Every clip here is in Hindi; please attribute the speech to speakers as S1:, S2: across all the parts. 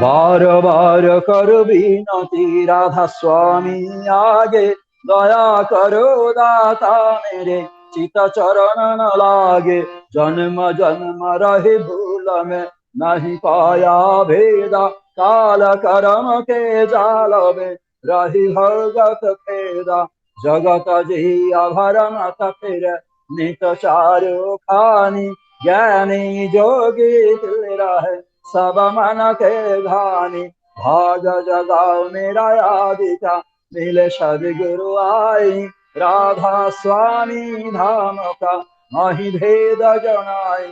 S1: बार बार कर विनती राधा स्वामी आगे, दया करो दाता मेरे चित चरण न लागे। जन्म जन्म रहे भूल में नहीं पाया भेदा, काल कर्म के जाल में रही भगत खेदा। जगत जिया भरमत फिर नित चारु खानी, ज्ञानी जोगी तेरा है सब मन के घानी। भाग जगाओ मेरा आदिका, मिले सदगुरु आई। राधा स्वामी धाम का मही भेद जनाई।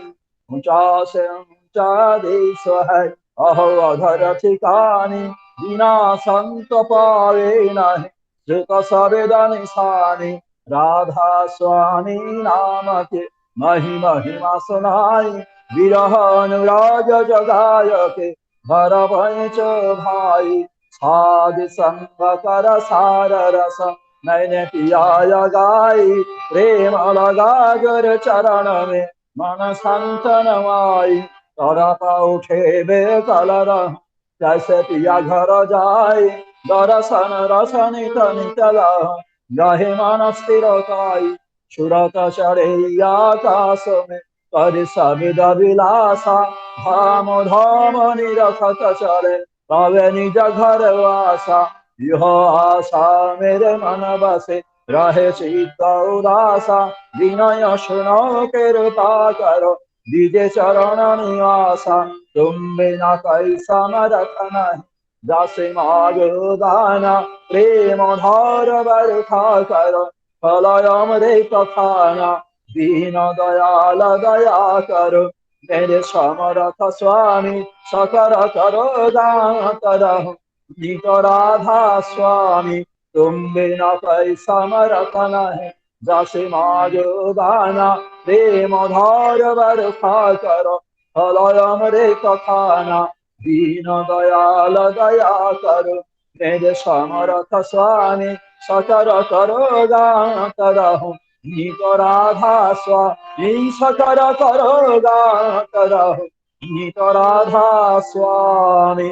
S1: ऊंचा से ऊंचा देश है अहो अधर ठिकानी, बिना संत पावे नहीं श्रुत सवेद निशानी। राधा स्वामी नाम के मही महिमा सुनाई, विरह अनुराग जगाय के भर भैच भाई। साध संग कर सार रस मैंने पिया गाई, प्रेम लगा गुर चरण में मन संतन माई। तरत उठे बेकल रह जैसे पिया घर जाए, दर्शन रस नित नित लह गहे मन स्थिर काई। सुरत चढ़े आकाश में कर शब्द विलासा, धाम धाम निरखत चले पावे निज घर वासा। यह आशा मेरे मन बसे रहे चित्त उदासा, विनय सुनो कृपा करो दीजे चरण निवासा। तुम बिना कैसा समरथ नहीं दासी मागो दाना, प्रेम धार बरखा करो फलयम रे कथाना। दीन दयाल दया करो मेरे समरथ स्वामी, सकल करो दान करहु नित राधा स्वामी। तुम बिना कोई समरथ नहीं जैसे मागो दाना, प्रेम धार बरखा करो फलयम रे कथाना। दीन दयाल दया करो मेरे समरथ स्वामी, सकल करो दान करहु नित राधा स्वामी। सकल करो दान करहु नित राधा स्वामी।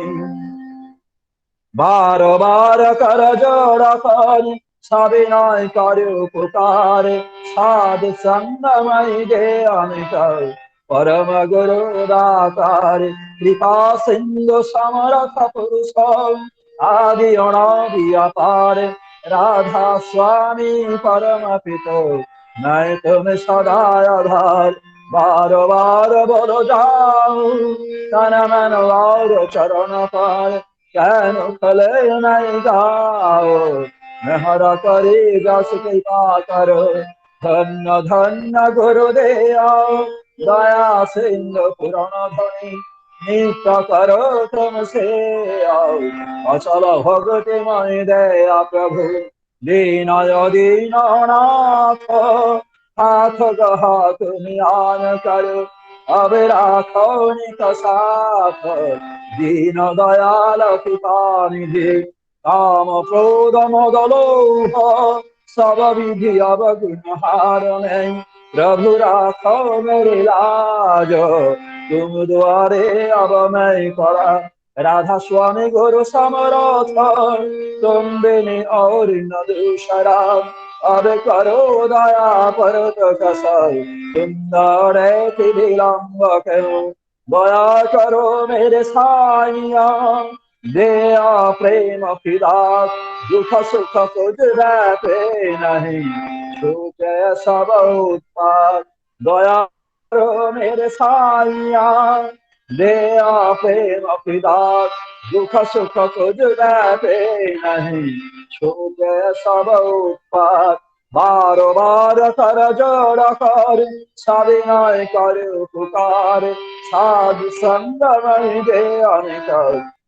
S1: बार बार कर जोड़ कर सविनय कर पुकार, साध संग मई दे अमित परम गुरु दातार। कृपा सिंधु समरथ पुरुष आदि अनादि अपार, राधा स्वामी परम पितो मैं तुम सदा आधार। बार बार बोलो जाऊं तन मन और चरण पार, কেন ফলে নাই গাও মেহর করে যশ কৃপা করো। ধন্য ধন্য গুরুদেয়া দয়া সিন্ধু পুরাণ ধনি, নিত্য করো তুম সে অচল ভগতি ময় দয়া প্রভু। দীনয় দীননাথ হাত গহা তুমি আন করো, अब राखो नित साथ दीन दयाल कृपा निधि। काम क्रोध मद लोभ सब विधि अवगुण हारने, प्रभु राखो मेरी लाज तुम द्वारे अब मैं पड़ा। राधा स्वामी गुरु समरथ तुम बिन और न दूसरा, अब करो दया पर तो कसर सुंदर विलम्ब क्यों। दया करो मेरे साइया दया प्रेम फिदा, दुख सुख कुछ रहते नहीं छूटे सब उत्पाद। दया करो मेरे साइया दया प्रेम फिदा, दुख सुख कुछ रहते नहीं छूटे सब उत्पाद। बार बार कर जोड़ कर सविनय कर पुकार, साधु संग मई दे अमित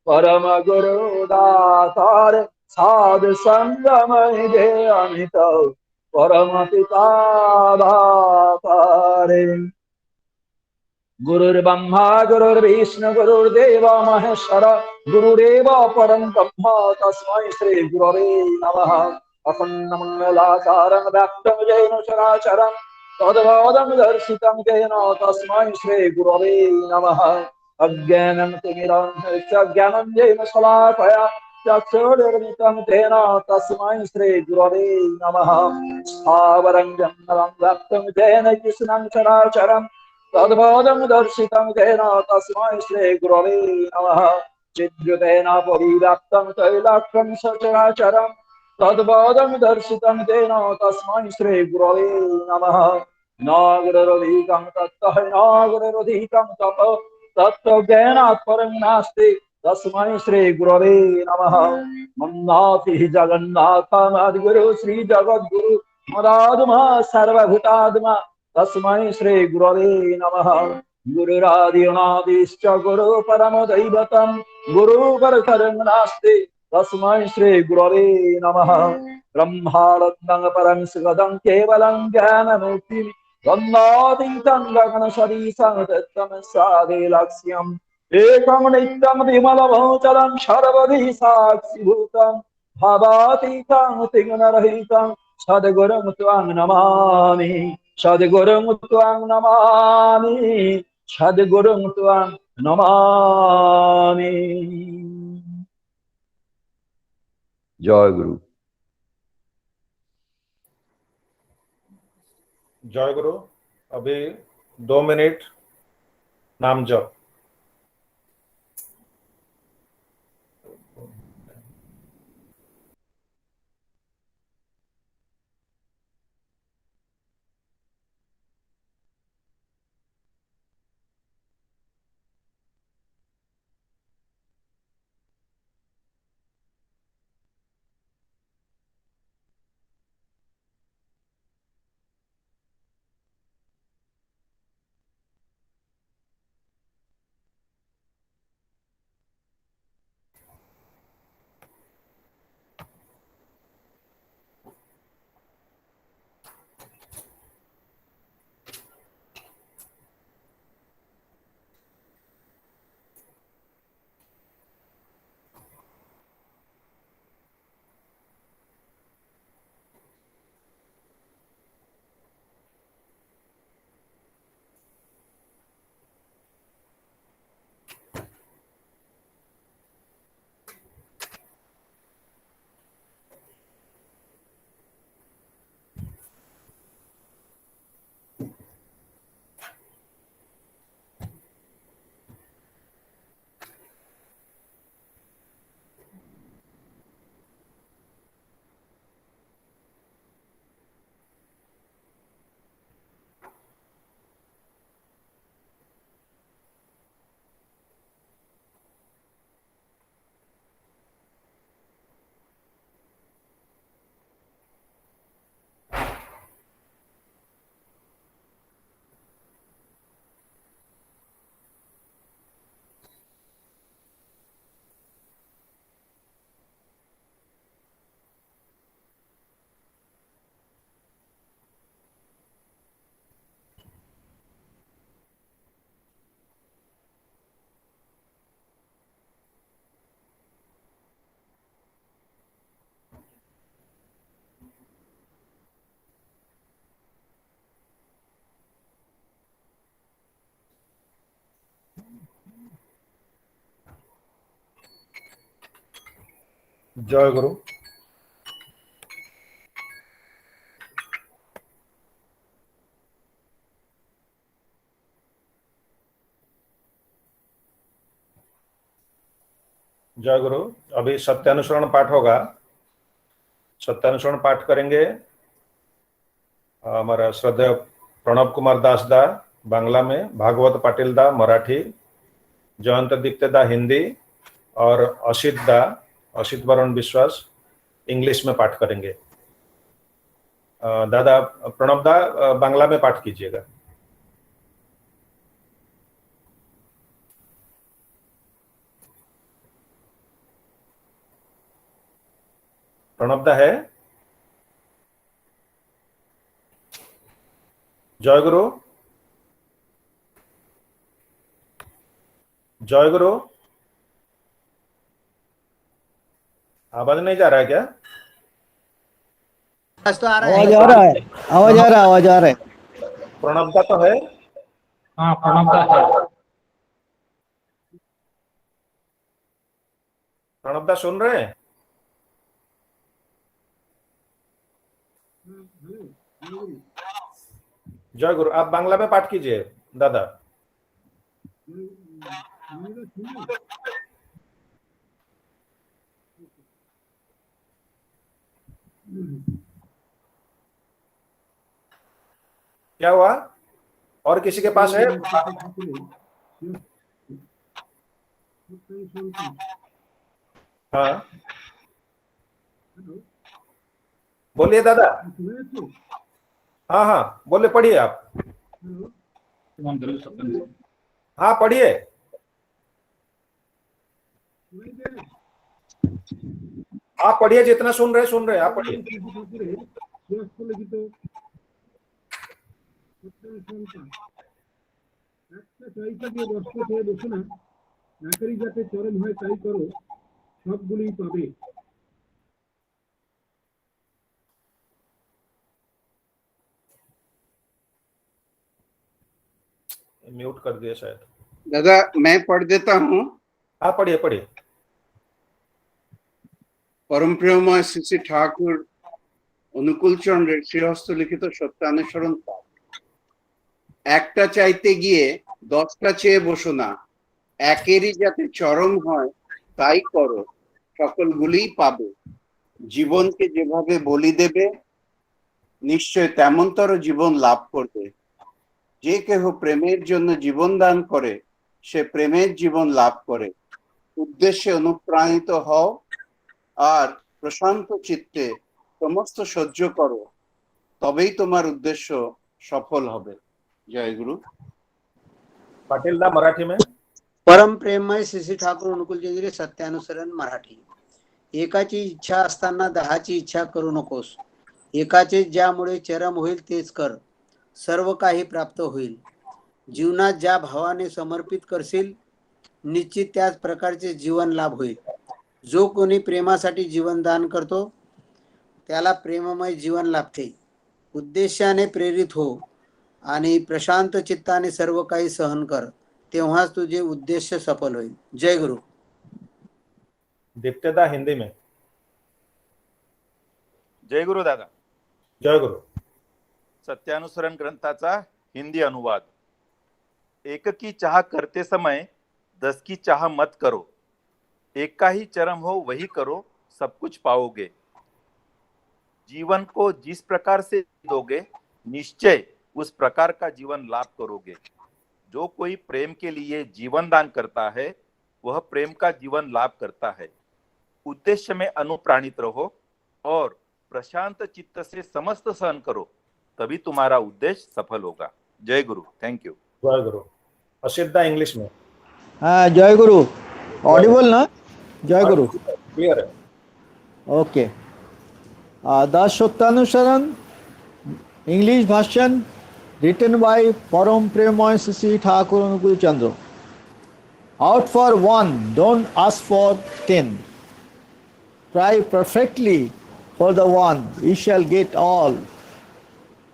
S1: परम गुरु दातार। साधु संग मई दे अमित परम पिता दातार। गुरुर्ब्रह्मा गुरुर्विष्णु गुरुर्देव महेश्वर, गुरुरेव परं ब्रह्म तस्मै श्री गुरवे नमः। अखण्डमण्डलाकारं व्याप्तं येन चराचरं तद्पादं दर्शितं येन तस्मै श्री गुरवे नमः। अज्ञानं तिमिरान्धस्य ज्ञानञ्जन शलाकया चक्षुरुन्मिलितं तेन तस्मै श्रीगुरवे नमः। स्थावरं जङ्गमं व्याप्तं येन कृष्णं चराचरं तद्बोधं दर्शितं तेन तस्मै श्रीगुरवे नमः। चिद्युतेन परिव्याप्तं तैलाक्यं सचराचरं तद्बोधं दर्शितं तेन तस्मै श्रीगुरवे नमः। नागरधिकं तत्तः नागरधिकं तप तत्त्वज्ञानात् परं नास्ति तस्मै श्रीगुरवे नमः। मन्नाथि जगन्नाथमद्गुरु श्रीजगद्गुरु मदात्मा सर्वभूतात्मा तस्मै श्रीगुरवे नमः। गुरुरादिनादिश्च गुरु परमदैवतं गुरुपरतरं नास्ति तस्मै श्रीगुरवे नमः। ब्रह्मानन्दं परं सुखदं केवलं ज्ञानमूर्तिं गन्नातीतं गगनसदृशं तत्त्वं साधिलक्ष्यम् एकं नित्यं विमलभूचलं सर्वधि साक्षिभूतं भावातीतं तिङ्गनरहितं सद्गुरुं त्वां नमामि सद्गुरुं त्वां नमामि सद्गुरुं त्वां नमामि। जय गुरु।
S2: जय गुरु। अभी 2 मिनट नाम जप। जय गुरु। जय गुरु। अभी सत्यानुसरण पाठ होगा। सत्यानुसरण पाठ करेंगे हमारा श्रद्धेय प्रणब कुमार दास दा बांग्ला में, भागवत पाटिल दा मराठी, जयंत दीप्ते दा हिंदी और असित वरुण विश्वास इंग्लिश में पाठ करेंगे। दादा प्रणब दा बांग्ला में पाठ कीजिएगा। प्रणब दा है। जय गुरु। जय गुरु। आवाज नहीं जा रहा है क्या?
S3: आवाज तो आ रहा है।
S4: आवाज आ रहा है, आवाज आ रहा है, आवाज आ रहा है।
S2: प्रणब दा तो है।
S5: हाँ प्रणब दा है।
S2: प्रणब दा सुन रहे हैं? जय गुरु। आप बांग्ला में पाठ कीजिए दादा। क्या हुआ? और किसी के पास है? हाँ बोलिए दादा। हाँ हाँ बोले, पढ़िए आप। हाँ पढ़िए। आप पढ़िए, जितना सुन रहे आप पढ़िए। म्यूट कर दिया शायद।
S3: दादा मैं पढ़ देता हूँ।
S2: आप पढ़िए पढ़िए।
S3: परम प्रेममय श्री श्री ठाकुर অনুকূল চন্দ্রের শ্রীহস্ত লিখিত সত্যানুসরণ পাঠ। একটা চাইতে গিয়ে 10টা চেয়ে বসো না, একেরই যাতে চরম হয় তাই করো, সকলগুলিই পাবে। জীবনকে যেভাবে বলি দেবে নিশ্চয় তেমনতর জীবন লাভ করবে। যে কেহ প্রেমের জন্য জীবন দান করে সে প্রেমের জীবন লাভ করে। উদ্দেশ্যে অনুপ্রাণিত হও আর প্রশান্ত চিত্তে সমস্ত সহ্য করো, তবেই তোমার উদ্দেশ্য সফল হবে। জয় গুরু।
S2: पाटिल दा मराठी में।
S5: परम प्रेममय श्री श्री ठाकूर अनुकूलचंद्र सत्यानुसरण मराठी। एकाची इच्छा असताना 10ची इच्छा करू नकोस. एकाचे ज्यामुळे चरम होईल तेच कर, सर्व काही प्राप्त होईल. जीवनात ज्या भावाने समर्पित करशील निश्चित त्याच प्रकारचे जीवन लाभ होईल. जो कोणी प्रेमासाठी जीवन दान करतो त्याला प्रेममय जीवन लाभते. उद्देशाने प्रेरित हो आणि प्रशांत चित्ताने सर्व काही सहन कर, तेव्हाच तुझे उद्देश्य सफल होईल. जय गुरु.
S2: दीप्तदा हिंदी में।
S6: जय गुरु दादा।
S2: जय गुरु।
S6: सत्यानुसरण ग्रंथाचा हिंदी अनुवाद। एक की चाह करते समय 10 की चाह मत करो, एक का ही चरम हो वही करो, सब कुछ पाओगे। जीवन को जिस प्रकार से दोगे निश्चय उस प्रकार का जीवन लाभ करोगे। जो कोई प्रेम के लिए जीवन दान करता है वह प्रेम का जीवन लाभ करता है। उद्देश्य में अनुप्राणित रहो और प्रशांत चित्त से समस्त सहन करो, तभी तुम्हारा उद्देश्य सफल होगा। जय गुरु। Thank you.
S2: जय गुरु। असिद्धा इंग्लिश में।
S4: हाँ जय गुरु। ऑडिबल ना? जय गुरु।
S2: क्लियर है।
S4: Okay. The Satyanusaran English version written by Param Premoy Sri Thakur Anukul Chandra. Out for one, don't ask for 10. Try perfectly for the one, you shall get all.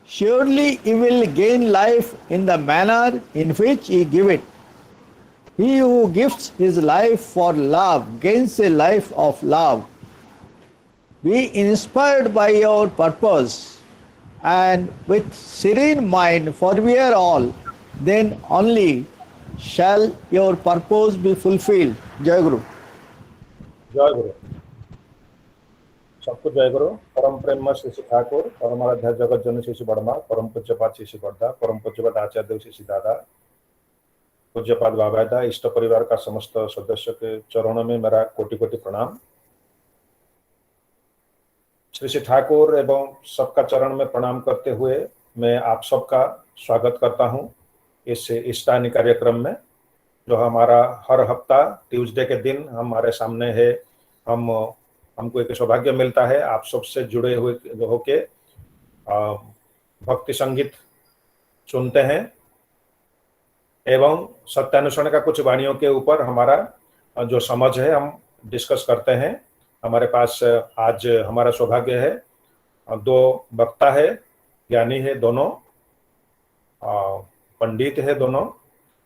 S4: Surely you will gain life in the manner in which you give it. He who gives his life for love gains a life of love. Be inspired by your purpose and with serene mind forbear all, then only shall your purpose be fulfilled. Jai Guru.
S2: जय गुरु। सबको जय गुरु। परम प्रेम श्री श्री ठाकुर, परमाराध्य जगत जननी श्री श्री वर्मा, परम पूज्यपाद श्री श्री वर्धा, परम पूज्यपाद आचार्य देव श्री श्री दादा, पूज्यपाद बाबादा, इष्ट परिवार का समस्त सदस्य के चरणों में मेरा कोटि कोटि प्रणाम। श्री श्री ठाकुर एवं सबका चरण में प्रणाम करते हुए मैं आप सबका स्वागत करता हूं इस इष्टानी कार्यक्रम में, जो हमारा हर हफ्ता ट्यूसडे के दिन हमारे सामने है। हमको एक सौभाग्य मिलता है आप सबसे जुड़े हुए होके भक्ति संगीत सुनते हैं एवं सत्यानुसरण का कुछ वाणियों के ऊपर हमारा जो समझ है हम डिस्कस करते हैं। हमारे पास आज हमारा सौभाग्य है, दो वक्ता है, ज्ञानी है दोनों, पंडित है दोनों।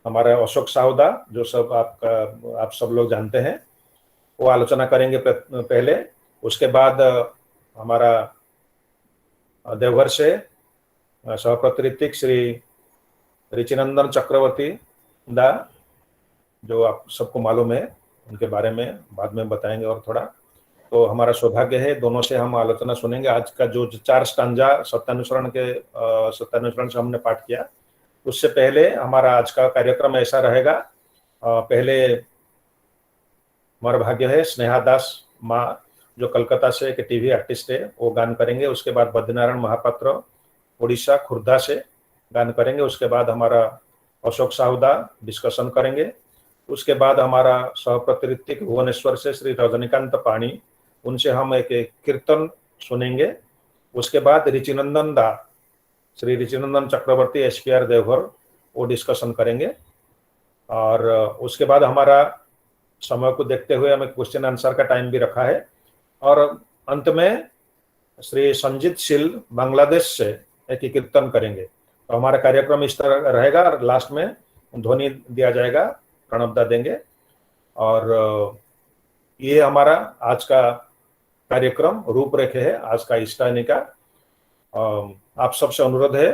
S2: हमारे अशोक सावदा जो सब आप सब लोग जानते हैं, वो आलोचना करेंगे पहले। उसके बाद हमारा देवघर से सहप्रतिनिधिक श्री ऋचिनंदन चक्रवर्ती दा, जो आप सबको मालूम है, उनके बारे में बाद में बताएंगे और थोड़ा। तो हमारा सौभाग्य है, दोनों से हम आलोचना सुनेंगे। आज का जो 4 स्टांजा सत्यानुसरण से हमने पाठ किया, उससे पहले हमारा आज का कार्यक्रम ऐसा रहेगा। पहले हमारा भाग्य है स्नेहा दास माँ, जो कलकत्ता से एक टीवी आर्टिस्ट है, वो गान करेंगे। उसके बाद बद्रीनारायण महापात्र उड़ीसा खुर्दा से गान करेंगे। उसके बाद हमारा अशोक साहुदा डिस्कशन करेंगे। उसके बाद हमारा सहप्रतिनिधिक भुवनेश्वर से श्री रजनीकांत पाणी, उनसे हम एक कीर्तन सुनेंगे। उसके बाद ऋचिनंदन दा, श्री ऋचिनंदन चक्रवर्ती एसपीआर देवघर, वो डिस्कशन करेंगे। और उसके बाद हमारा समय को देखते हुए हमें क्वेश्चन आंसर का टाइम भी रखा है। और अंत में श्री संजीत शील बांग्लादेश से एक कीर्तन करेंगे। तो हमारा कार्यक्रम इस तरह रहेगा। और लास्ट में ध्वनि दिया जाएगा, प्रणवदा देंगे। और ये हमारा आज का कार्यक्रम रूपरेखे है, आज का इष्टानी का। आप सबसे अनुरोध है,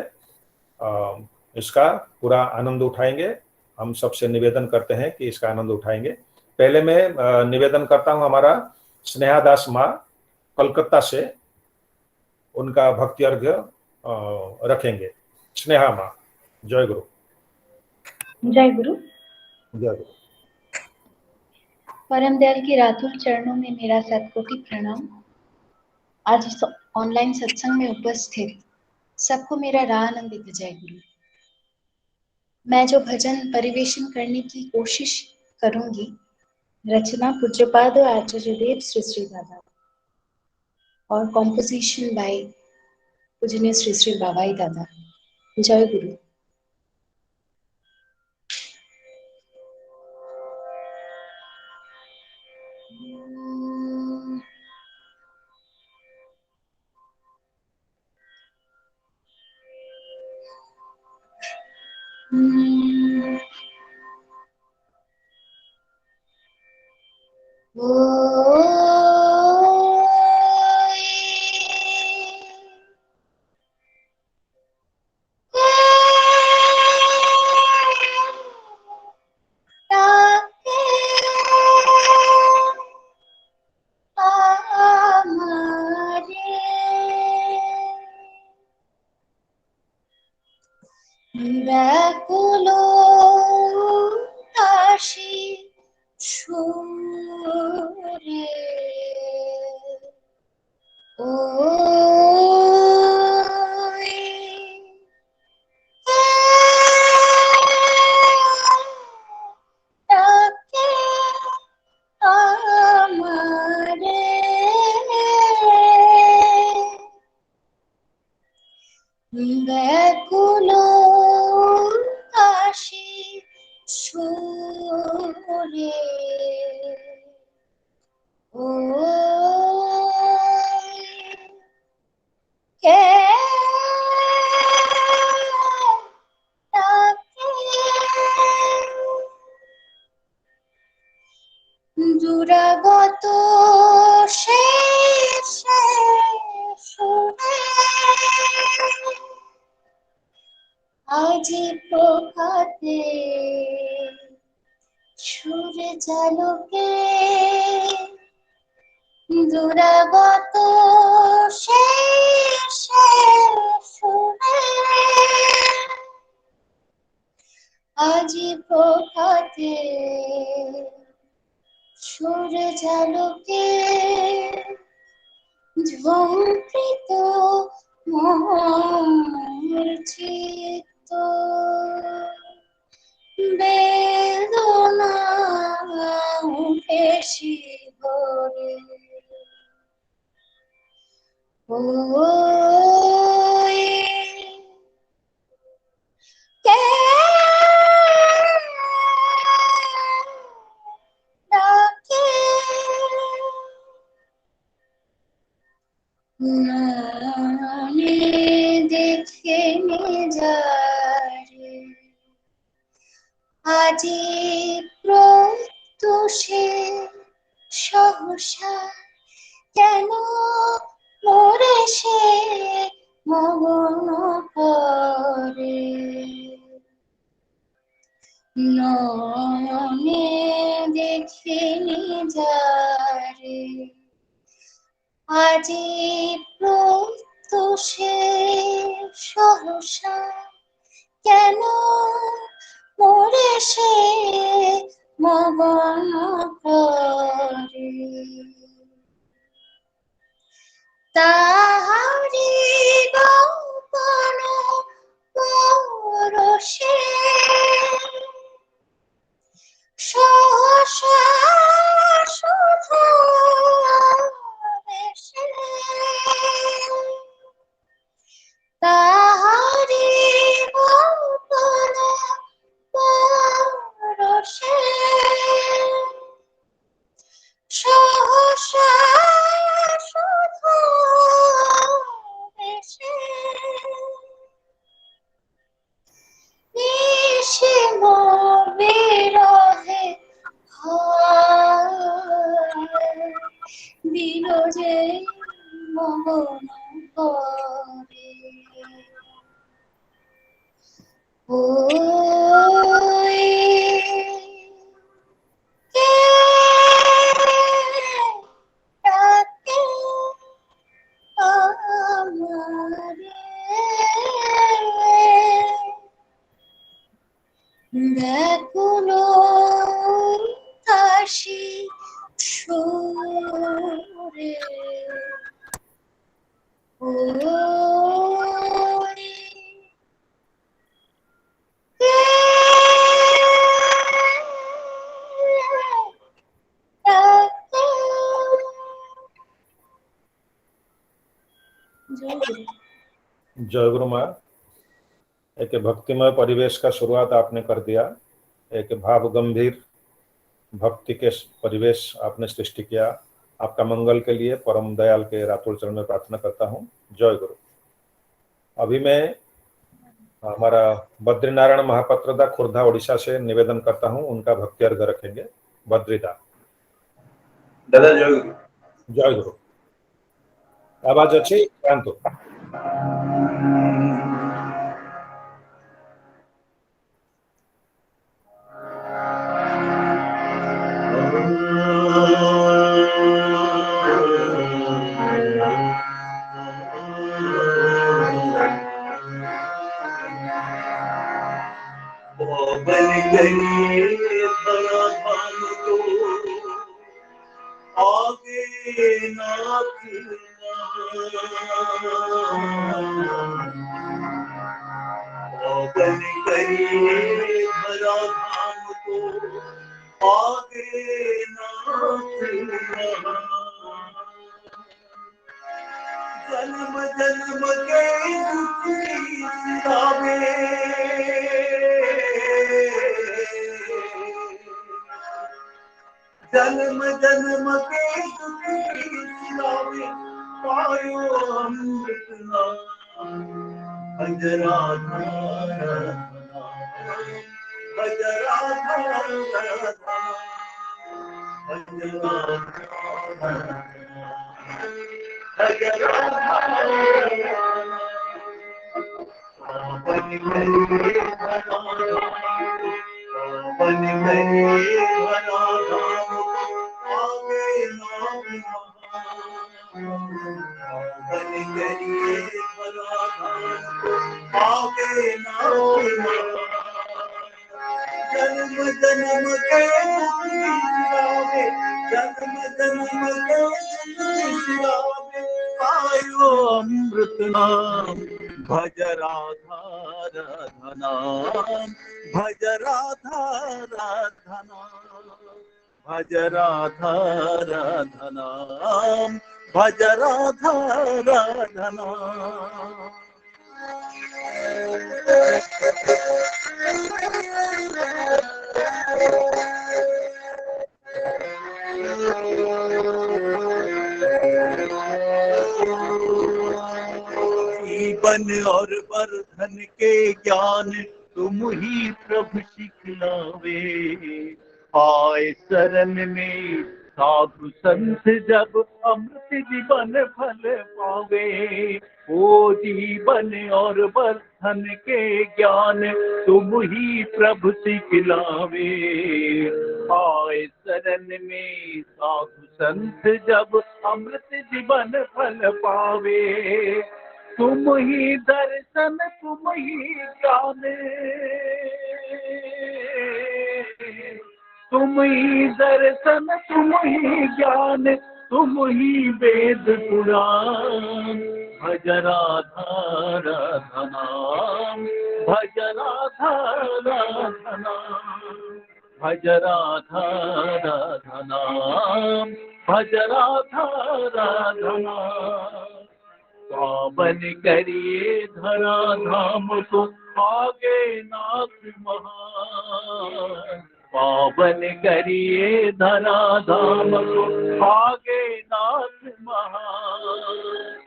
S2: इसका पूरा आनंद उठाएंगे। हम सबसे निवेदन करते हैं कि इसका आनंद उठाएंगे। पहले मैं निवेदन करता हूं, हमारा स्नेहा दास माँ कलकत्ता से, उनका भक्ति अर्घ्य रखेंगे। स्नेहा माँ, जय गुरु।
S7: जय गुरु।
S2: जय गुरु।
S7: परम दयाल के रातुल चरणों में मेरा सतकोटि प्रणाम। आज इस ऑनलाइन सत्संग में उपस्थित सबको मेरा रानंदित जय गुरु। मैं जो भजन परिवेशन करने की कोशिश करूंगी, रचना पूज्यपाद आचार्य देव श्री श्री दादा और कॉम्पोजिशन बाय पूजनीय श्री श्री बाबाई दादा। जय गुरु।
S8: দুরাগত শেষে শুনে আজি প্রভাতে সুরে জালকে দুরাগত শেষে শুনে আজি প্রভাতে সুরে জালকে ঝঙ্কৃত মূর্ছিত বেদনা বেশি ভরে ওই কে ডাকে নানে দেখে নিজারে আজি প্রত্যুষে সহসা কেন মোরে সে মগন করে নয়নে দেখিনি যারে আজি প্রত্যুষে সহসা কেন মোরে সে মগন করে তাহারি গোপন পরশে সহসা শুধু বেশে তাহারি গোপন পরশে সহসা শুধু বেশে নিশিম বিরহে বিরজে মগন করে ওই কে ডাকে আমারে ব্যাকুল কাশি সুরে ওরে কে ডাকে
S2: जय गुरु माँ। एक भक्तिमय परिवेश का शुरुआत आपने कर दिया, एक भाव गंभीर भक्ति के परिवेश आपने सृष्टि किया। आपका मंगल के लिए परम दयाल के रातुल चरण में प्रार्थना करता हूँ। जय गुरु। अभी मैं हमारा बद्रीनारायण महापात्रदा खुर्दा ओडिशा से निवेदन करता हूँ, उनका भक्ति अर्घ रखेंगे। बद्रीदा
S1: दादा जय गुरु।
S2: जय गुरु। आवाज अच्छी शांत हो।
S9: जन्म जन्म के जन्म जन्म के पायो अमृत भज राधा भज राधा भज जन्म जन्म के जन्म जन्म के आयो अमृत नाम भज राधा राधा नाम भज राधा राधा नाम भज राधा राधा नाम भज राधा राधा नाम। जीवन और वर्धन के ज्ञान तुम ही प्रभु सिखलावे, आए शरण में साधु संत जब अमृत जीवन फल पावे, वो जीवन और बंधन के ज्ञान तुम ही प्रभु सिखलावे। आए शरण में साधु संत जब अमृत जीवन फल पावे, तुम ही दर्शन तुम ही ज्ञान, तुम ही दर्शन तुम ही ज्ञान, तुम ही वेद पुराण। भज राधा राधा नाम, भज राधा राधा नाम, भज राधा राधा नाम, भज राधा राधा नाम। पावन करिए धरा धाम को आगे नाथ महान, पावन करिए धरा धाम को आगे नाथ महान।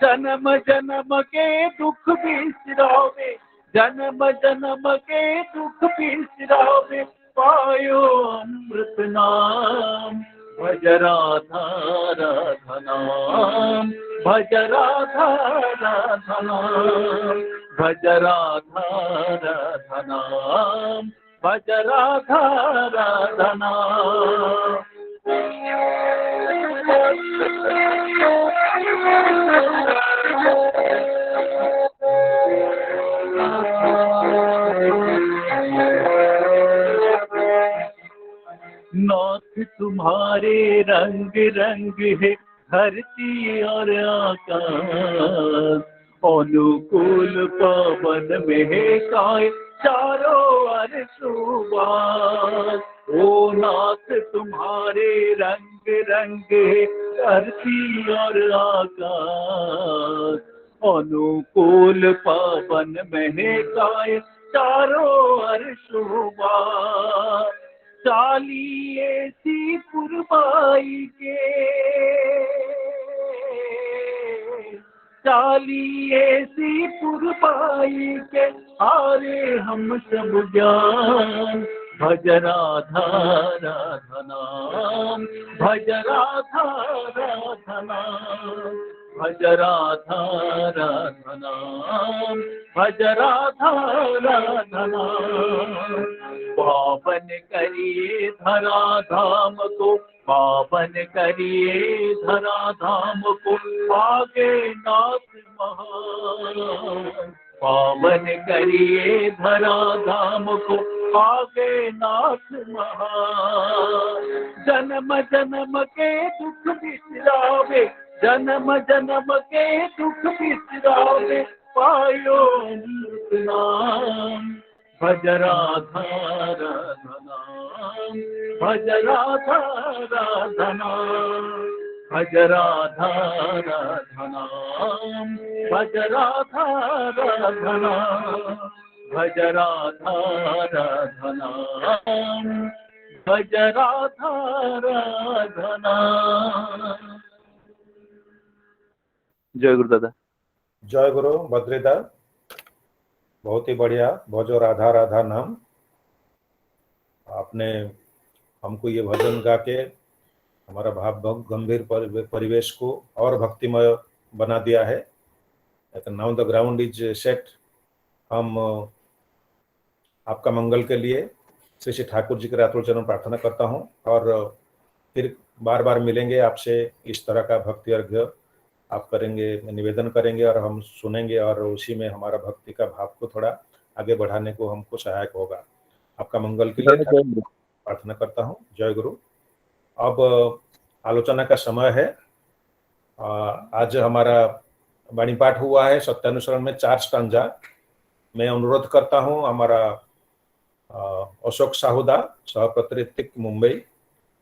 S9: जन्म जन्म के दुख बिसरावे, जन्म जन्म के दुख बिसरावे, पायो अमृत नाम। भज राधा राधा नाम, भज राधा राधा नाम, भज राधा राधा नाम, भज राधा राधा नाम। नाथ तुम्हारे रंग रंग है धरती और आकाश, अनुकूल पवन में है काय चारों ओर सुबास। ओ नाथ तुम्हारे रंग रंग है धरती और आकाश, अनुकूल पवन में है काय चारों ओर सुबास। चालिए सी पुरबाई के, चालिए सी पुरबाई के, हारे हम सब ज्ञान। भज राधा राधा नाम, भज राधा राधा नाम, भज राधा राधा नाम, भज राधा राधा नाम। पावन करिए धरा धाम को, पावन करिए धरा धाम को आगे नाथ महान। पावन करिए धरा धाम को आगे नाथ महान। जन्म जन्म के दुख बिसरावे, जन्म जन्म के दुख बिसरावे, पायो अमृत नाम। भज राधा राधा नाम, भज राधा राधा नाम, भज राधा राधा नाम, भज राधा राधा नाम, भज राधा राधा नाम, भज राधा राधा नाम। जय गुरु दादा।
S2: जय गुरु बद्रीदा, बहुत ही बढ़िया। भजो राधा राधा नाम। आपने हमको ये भजन गा के हमारा भाव गंभीर परिवेश को और भक्तिमय बना दिया है। Now the ground is set. हम आपका मंगल के लिए श्री श्री ठाकुर जी के रातुल चरण प्रार्थना करता हूँ, और फिर बार बार मिलेंगे आपसे। इस तरह का भक्ति अर्घ्य आप करेंगे, निवेदन करेंगे और हम सुनेंगे, और उसी में हमारा भक्ति का भाव को थोड़ा आगे बढ़ाने को हमको सहायक होगा। आपका मंगल के लिए प्रार्थना करता हूँ। जय गुरु। अब आलोचना का समय है। आज हमारा वाणी पाठ हुआ है सत्यानुसरण में 4 स्टांजा। मैं अनुरोध करता हूँ हमारा अशोक साहुदा, सहप्रतिनिधिक मुंबई,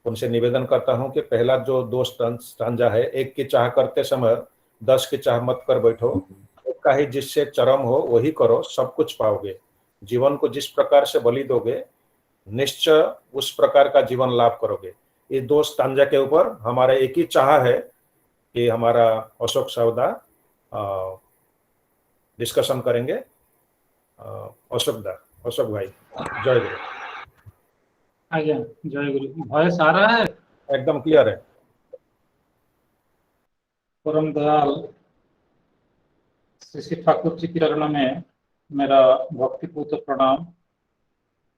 S2: उनसे निवेदन करता हूं कि पहला जो 2 स्टांजा है, एक की चाह करते समय 10 की चाह मत कर बैठो, का ही जिससे चरम हो वही करो, सब कुछ पाओगे। जीवन को जिस प्रकार से बलि दोगे, निश्चय उस प्रकार का जीवन लाभ करोगे। ये 2 स्टांजा के ऊपर हमारा एक ही चाह है कि हमारा अशोक साहुदा डिस्कशन करेंगे। अशोक भाई, जय गुरु।
S10: आज्ञा, जय गुरु। भय सारा है
S2: एकदम क्लियर है।
S10: परम दयाल श्री श्री ठाकुर जी के चरणों में मेरा भक्तिपूत प्रणाम।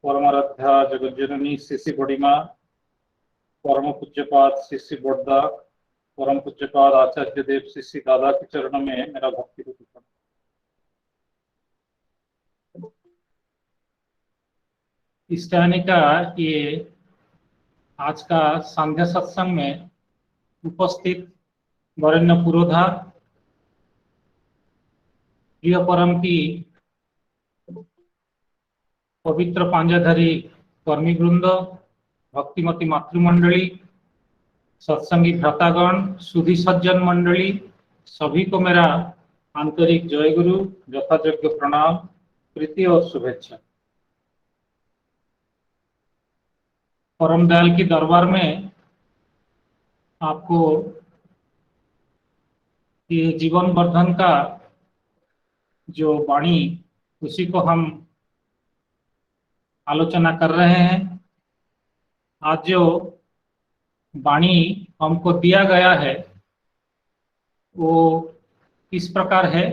S10: परमाराध्या जगत जननी श्री श्री बड़ीमा, परम पूज्यपाद श्री श्री बोड्डा, परम पूज्यपाद आचार्य देव श्री श्री दादा के चरणों में मेरा भक्तिपूत प्रणाम। इस कहने का ये आज का संध्या सत्संग में उपस्थित वरेण्य पुरोधा, प्रिय परम की पवित्र पांजाधारी कर्मी वृंद, भक्तिमती मातृमंडली, सत्संगी भ्रातागण, सुधी सज्जन मंडली, सभी को मेरा आंतरिक जय गुरु, यथायोग्य प्रणाम, प्रीति और शुभेच्छा। परम दयाल की दरबार में आपको ये जीवन वर्धन का जो वाणी, उसी को हम आलोचना कर रहे हैं। आज जो वाणी हमको दिया गया है वो इस प्रकार है,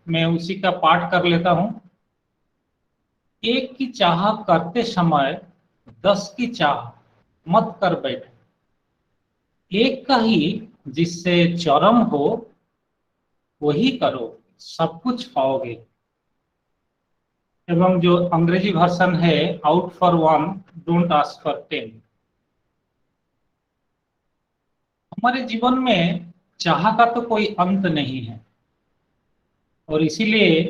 S10: मैं उसी का पाठ कर लेता हूं। एक की चाह करते समय 10 की चाह मत कर बैठो, एक का ही जिससे चरम हो वही करो, सब कुछ पाओगे। एवं जो अंग्रेजी वर्जन है, out for 1 don't ask for 10। हमारे जीवन में चाह का तो कोई अंत नहीं है, और इसीलिए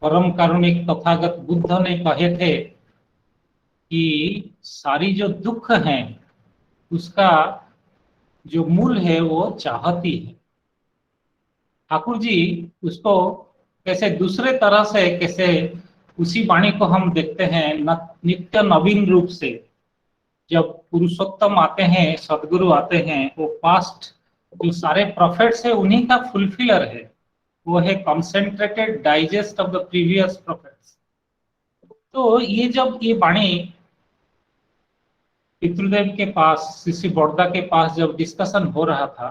S10: परम कारुणिक तथागत बुद्ध ने कहे थे कि सारी जो दुख हैं उसका जो मूल है वो चाहती है। ठाकुर जी उसको कैसे दूसरे तरह से, कैसे उसी वाणी को हम देखते हैं नित्य नवीन रूप से। जब पुरुषोत्तम आते हैं, सदगुरु आते हैं, वो पास्ट जो सारे प्रोफेट्स है उन्हीं का फुलफिलर है, वो है concentrated digest of the previous prophets. तो ये जब ये वाणी पितृदेव के पास, श्री बोड्डा के पास जब डिस्कशन हो रहा था,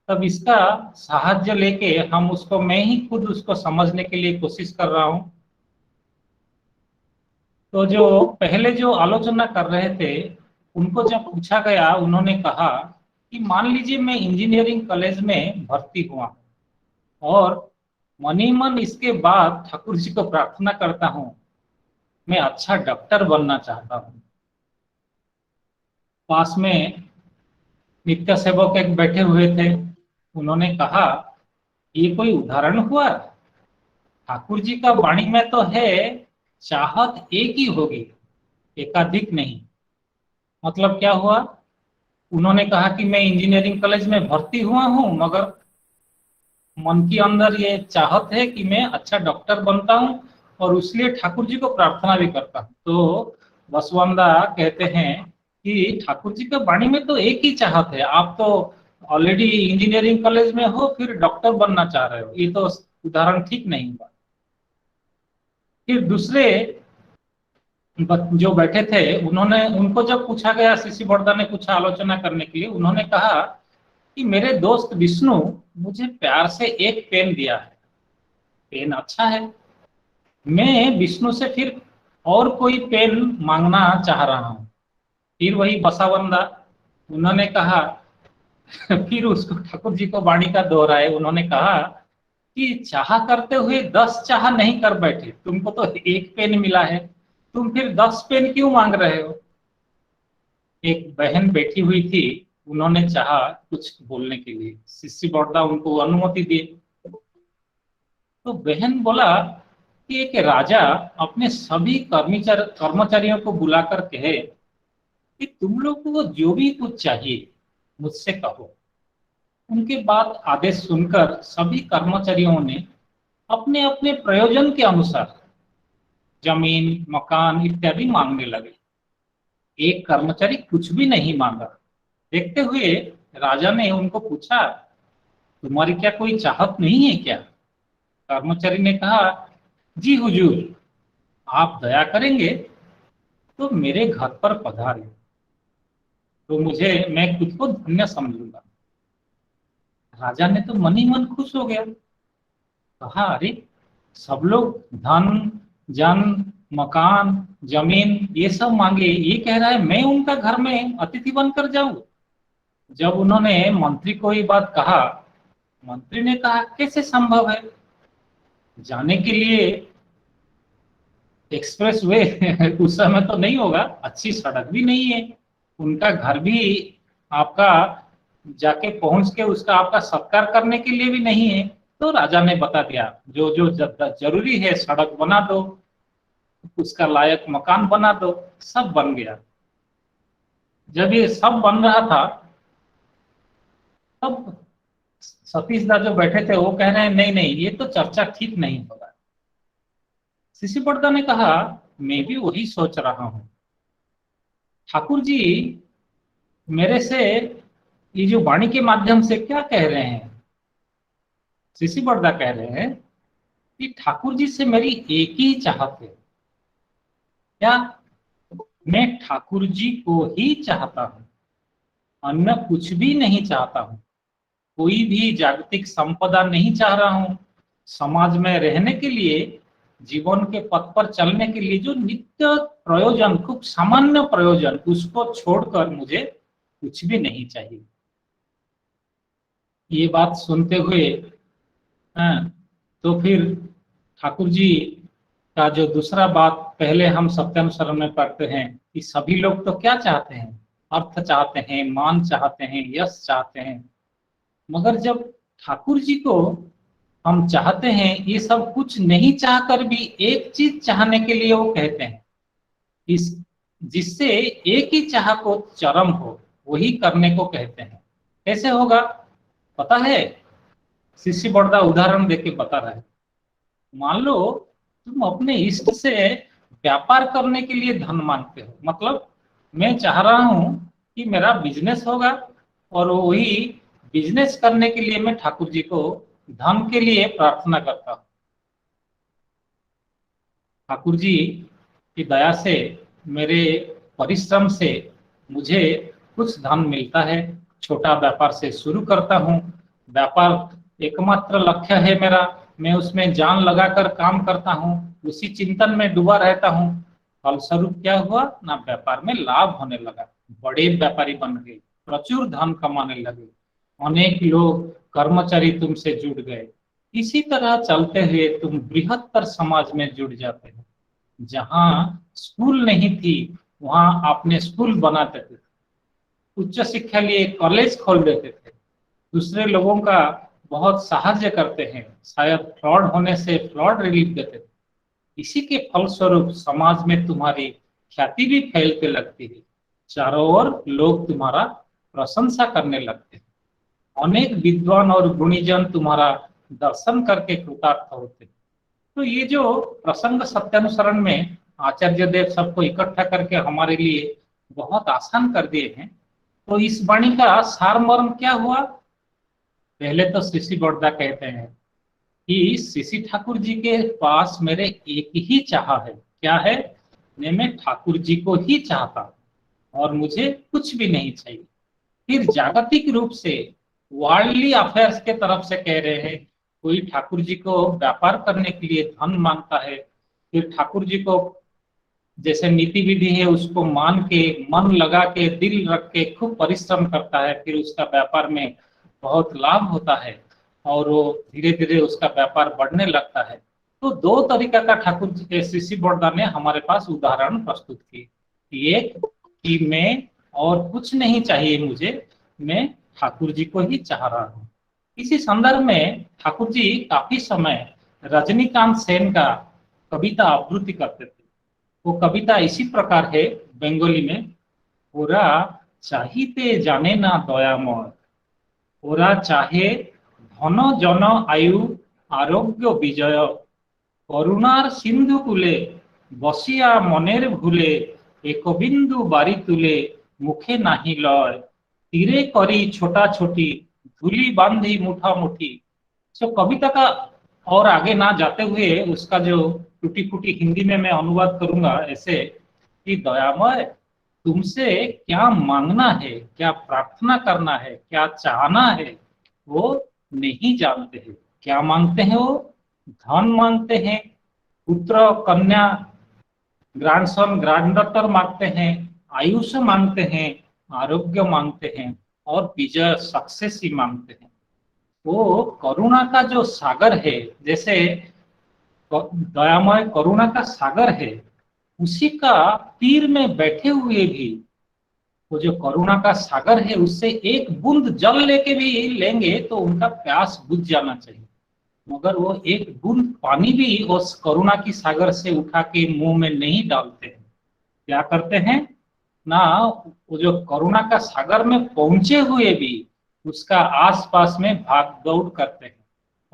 S10: तब इसका सहायता लेके हम उसको, मैं ही खुद उसको समझने के लिए कोशिश कर रहा हूं। तो जो पहले जो आलोचना कर रहे थे उनको जब पूछा गया, उन्होंने कहा कि मान लीजिए मैं इंजीनियरिंग कॉलेज में भर्ती हुआ और मन ही मन इसके बाद ठाकुर जी को प्रार्थना करता हूं, मैं अच्छा डॉक्टर बनना चाहता हूं। पास में नित्य सेवक एक बैठे हुए थे, उन्होंने कहा ये कोई उदाहरण हुआ? ठाकुर जी का वाणी में तो है चाहत एक ही होगी, एकाधिक नहीं। मतलब क्या हुआ? उन्होंने कहा कि मैं इंजीनियरिंग कॉलेज में भर्ती हुआ हूं, मगर मन के अंदर ये चाहत है कि मैं अच्छा डॉक्टर बनता हूं और इसलिए ठाकुर जी को प्रार्थना भी करता हूं। तो बसवंदा कहते हैं कि ठाकुर जी के वाणी में तो एक ही चाहत है, आप तो ऑलरेडी इंजीनियरिंग कॉलेज में हो, फिर डॉक्टर बनना चाह रहे हो, ये तो उदाहरण ठीक नहीं हुआ। फिर दूसरे जो बैठे थे उनको जब पूछा गया, श्री बोड्डा ने पूछा आलोचना करने के लिए, उन्होंने कहा कि मेरे दोस्त विष्णु मुझे प्यार से एक पेन दिया है, पेन अच्छा है, मैं विष्णु से फिर और कोई पेन मांगना चाह रहा हूं। फिर वही बसावंदा, उन्होंने कहा फिर उसको ठाकुर जी को वाणी का दोहराए, उन्होंने कहा कि चाह करते हुए 10 चाह नहीं कर बैठे, तुमको तो एक पेन मिला है, तुम फिर 10 पेन क्यों मांग रहे हो? एक बहन बैठी हुई थी, उन्होंने चाहा कुछ बोलने के लिए, श्री बोड्डा उनको अनुमति दिए। तो बहन बोला कि एक राजा अपने सभी कर्मचारियों को बुलाकर कहे कि तुम लोग को जो भी कुछ चाहिए मुझसे कहो। उनके बाद आदेश सुनकर सभी कर्मचारियों ने अपने अपने प्रयोजन के अनुसार जमीन, मकान इत्यादि मांगने लगे। एक कर्मचारी कुछ भी नहीं मांगा। देखते हुए राजा ने उनको पूछा, तुम्हारी क्या कोई चाहत नहीं है क्या? कर्मचारी ने कहा, जी हुजूर, आप दया करेंगे तो मेरे घर पर पधारें। तो मैं खुद को धन्य समझूंगा। राजा ने तो मन ही मन खुश हो गया, कहा अरे सब लोग धन जन मकान जमीन ये सब मांगे, ये कह रहा है मैं उनका घर में अतिथि बनकर जाऊं। जब उन्होंने मंत्री को ये बात कहा, मंत्री ने कहा कैसे संभव है, जाने के लिए एक्सप्रेस वे उस समय तो नहीं होगा, अच्छी सड़क भी नहीं है, उनका घर भी आपका जाके पहुंच के उसका आपका सत्कार करने के लिए भी नहीं है। तो राजा ने बता दिया जो जो जरूरी है सड़क बना दो, उसका लायक मकान बना दो, सब बन गया। जब ये सब बन रहा था तब सतीश दा जो बैठे थे वो कह रहे हैं नहीं नहीं ये तो चर्चा ठीक नहीं हो रहा। शिशि बड़दा ने कहा मैं भी वही सोच रहा हूं, ठाकुर जी मेरे से ये जो वाणी के माध्यम से क्या कह रहे हैं। शिशि बड़दा कह रहे हैं कि ठाकुर जी से मेरी एक ही चाहत है, क्या मैं ठाकुर जी को ही चाहता हूं, अन्य कुछ भी नहीं चाहता हूं, कोई भी जागतिक संपदा नहीं चाह रहा हूं। समाज में रहने के लिए, जीवन के पथ पर चलने के लिए जो नित्य प्रयोजन, खूब सामान्य प्रयोजन, उसको छोड़कर मुझे कुछ भी नहीं चाहिए। ये बात सुनते हुए तो फिर ठाकुर जी का जो दूसरा बात पहले हम सत्यानुसरण में पढ़ते हैं कि सभी लोग तो क्या चाहते हैं, अर्थ चाहते हैं, मान चाहते हैं, यश चाहते हैं, मगर जब ठाकुर जी को हम चाहते हैं, ये सब कुछ नहीं चाहकर भी एक चीज चाहने के लिए वो कहते हैं, इस जिससे एक ही चाह को चरम हो वही करने को कहते हैं। कैसे होगा पता है? शिशि बड़दा उदाहरण देके बता रहे हैं। मान लो तुम अपने इष्ट से व्यापार करने के लिए धन मांगते हो, मतलब मैं चाह रहा हूं कि मेरा बिजनेस होगा और वही बिजनेस करने के लिए मैं ठाकुर जी को धन के लिए प्रार्थना करता हूं। ठाकुर जी की दया से, मेरे परिश्रम से मुझे कुछ धन मिलता है, छोटा व्यापार से शुरू करता हूं, व्यापार एकमात्र लक्ष्य है मेरा, मैं उसमें जान लगाकर काम करता हूं, उसी चिंतन में डूबा रहता हूं। फलस्वरूप क्या हुआ ना, व्यापार में लाभ होने लगा, बड़े व्यापारी बन गए, प्रचुर धन कमाने लगे, अनेक लोग कर्मचारी तुमसे जुड़ गए। इसी तरह चलते हुए तुम बृहत्तर समाज में जुड़ जाते हो। जहां स्कूल नहीं थी वहां आपने स्कूल बना देते थे, उच्च शिक्षा लिए कॉलेज खोल देते थे, दूसरे लोगों का बहुत सहायता करते हैं, शायद फ्लड होने से फ्लड रिलीफ देते थे। इसी के फलस्वरूप समाज में तुम्हारी ख्याति भी फैलते लगती है, चारों ओर लोग तुम्हारा प्रशंसा करने लगते हैं, अनेक विद्वान और गुणीजन तुम्हारा दर्शन करके कृतार्थ होते। तो ये जो प्रसंग सत्यानुसरण में आचार्य देव सबको इकट्ठा करके हमारे लिए बहुत आसान कर दिए हैं। तो इस वाणी का सारमर्म क्या हुआ? पहले तो शिशि बड़दा कहते हैं कि शिशि ठाकुर जी के पास मेरे एक ही चाह है, क्या है? मैं ठाकुर जी को ही चाहता हूं और मुझे कुछ भी नहीं चाहिए। फिर जागतिक रूप से वर्ल्डली अफेयर्स के तरफ से कह रहे हैं, कोई ठाकुर जी को व्यापार करने के लिए धन मांगता है, फिर ठाकुर जी को जैसे नीति विधि है उसको मान के, मन लगा के, दिल रख के खूब परिश्रम करता है, फिर उसका व्यापार में बहुत लाभ होता है और वो धीरे धीरे उसका व्यापार बढ़ने लगता है। तो दो तरीका का ठाकुर जी के शिशि बड़दा ने हमारे पास उदाहरण प्रस्तुत किए। एक कि मैं और कुछ नहीं चाहिए मुझे, मैं ठाकुर जी को ही चाह रहा हूँ। इसी संदर्भ में ठाकुर जी काफी समय रजनीकांत सेन का कविता आवृत्ति करते थे। वो कविता इसी प्रकार है बंगाली में, ओरा चाहिते जाने ना दयामय, ओरा चाहे धन जन आयु आरोग्य विजय, करुणार सिंधु कूले बसिया मनेर भूले, एक बिंदु बारी तुले मुखे नाही लय, तीरे करी छोटा छोटी धूली बांधी मुठा मुठी। तो कविता का और आगे ना जाते हुए उसका जो टूटी फूटी हिंदी में मैं अनुवाद करूंगा ऐसे कि दयामय तुमसे क्या मांगना है, क्या प्रार्थना करना है, क्या चाहना है, वो नहीं जानते हैं। क्या मांगते हैं वो? धन मांगते हैं, पुत्र कन्या, ग्रैंडसन ग्रैंडडॉटर मांगते हैं, आयुष्य मांगते हैं, आरोग्य मांगते हैं और विजय सक्सेस ही मांगते हैं। वो करुणा का जो सागर है, जैसे दयामय करुणा का सागर है, उसी का तीर में बैठे हुए भी वो जो करुणा का सागर है, उससे एक बूंद जल लेके भी लेंगे तो उनका प्यास बुझ जाना चाहिए, मगर वो एक बूंद पानी भी उस करुणा की सागर से उठा के मुंह में नहीं डालते हैं। क्या करते हैं ना, वो जो करुणा का सागर में पहुंचे हुए भी उसका आसपास में भाग दौड़ करते हैं,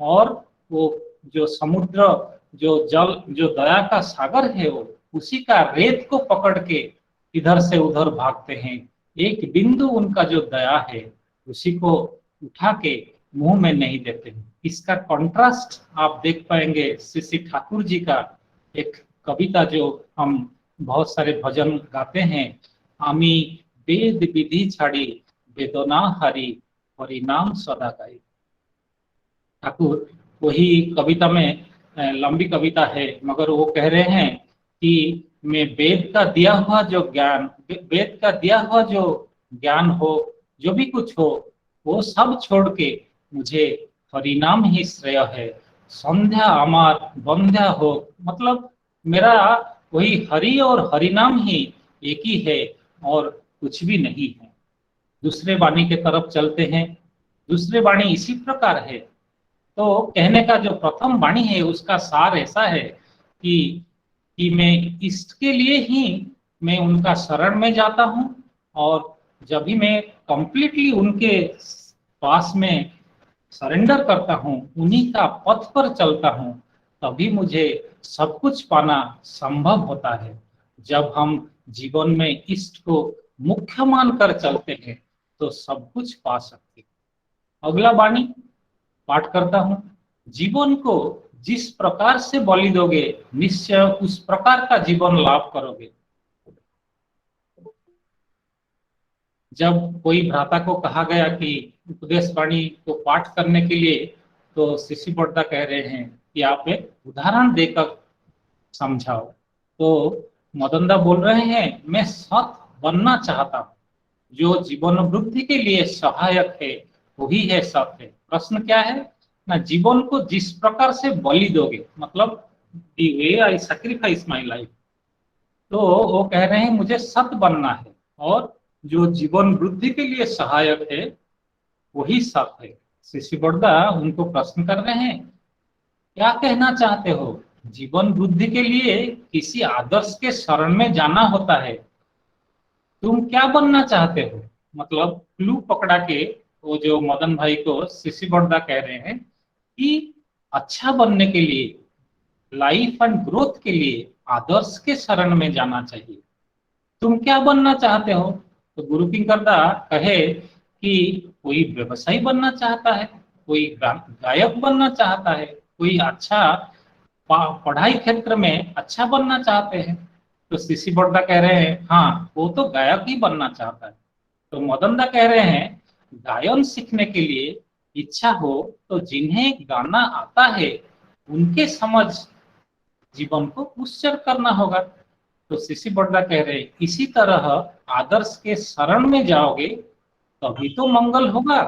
S10: और वो जो समुद्र, जो जल, जो दया का सागर है, वो उसी का रेत को पकड़ के इधर से उधर भागते हैं। एक बिंदु उनका जो दया है उसी को उठा के मुंह में नहीं देते हैं। इसका कॉन्ट्रास्ट आप देख पाएंगे सीसी ठाकुर जी का एक कविता जो हम बहुत सारे भजन गाते हैं, आमी वेद विधि छाड़ी वेदना हरि परिणाम सदा गाई। ठाकुर वही कविता में, लंबी कविता है मगर वो कह रहे हैं कि मैं वेद का दिया हुआ जो ज्ञान, वेद का दिया हुआ जो ज्ञान हो, जो भी कुछ हो, वो सब छोड़ के मुझे हरिनाम ही श्रेय है। संध्या अमार बंध्या हो, मतलब मेरा वही हरि और हरिनाम ही एक ही है और कुछ भी नहीं है। दूसरे वाणी के तरफ चलते हैं। दूसरे वाणी इसी प्रकार है। तो कहने का जो प्रथम वाणी है उसका सार ऐसा है कि मैं इसके लिए ही मैं उनका शरण में जाता हूँ, और जब भी मैं कंप्लीटली उनके पास में सरेंडर करता हूँ, उन्हीं का पथ पर चलता हूँ, तभी मुझे सब कुछ पाना संभव होता है। जब हम जीवन में इष्ट को मुख्य मानकर चलते हैं तो सब कुछ पा सकते हैं। अगला वाणी पाठ करता हूँ। जीवन को जिस प्रकार से बलि दोगे, निश्चय उस प्रकार का जीवन लाभ करोगे। जब कोई भ्राता को कहा गया कि उपदेश वाणी को पाठ करने के लिए, तो शिशि बड़दा कह रहे हैं कि आप एक उदाहरण देकर समझाओ। तो मदनदा बोल रहे हैं, मैं सत बनना चाहता हूँ, जो जीवन वृद्धि के लिए सहायक है वही है सत है। प्रश्न क्या है ना, जीवन को जिस प्रकार से बलि दोगे, मतलब दी वे आई सैक्रिफाइस माय लाइफ। तो वो कह रहे हैं मुझे सत बनना है, और जो जीवन वृद्धि के लिए सहायक है वही सत है। शिशि बड़दा उनको प्रश्न कर रहे हैं, क्या कहना चाहते हो? जीवन वृद्धि के लिए किसी आदर्श के शरण में जाना होता है, तुम क्या बनना चाहते हो? मतलब क्लू पकड़ा के वो जो मदन भाई को शिशि बड़दा कह रहे हैं कि अच्छा बनने के लिए, लाइफ एंड ग्रोथ के लिए आदर्श के शरण में जाना चाहिए। तुम क्या बनना चाहते हो? तो गुरु किंकरदा कहे कि कोई व्यवसायी बनना चाहता है, कोई गायक बनना चाहता है, कोई अच्छा पढ़ाई क्षेत्र में अच्छा बनना चाहते हैं। तो शिशि बड़दा कह रहे हैं हाँ, वो तो गायक ही बनना चाहता है। तो मदनदा कह रहे हैं गायन सीखने के लिए इच्छा हो तो जिन्हें गाना आता है उनके समझ जीवन को उत्सर्ग करना होगा। तो शिशि बड़दा कह रहे हैं इसी तरह आदर्श के शरण में जाओगे तभी तो मंगल होगा।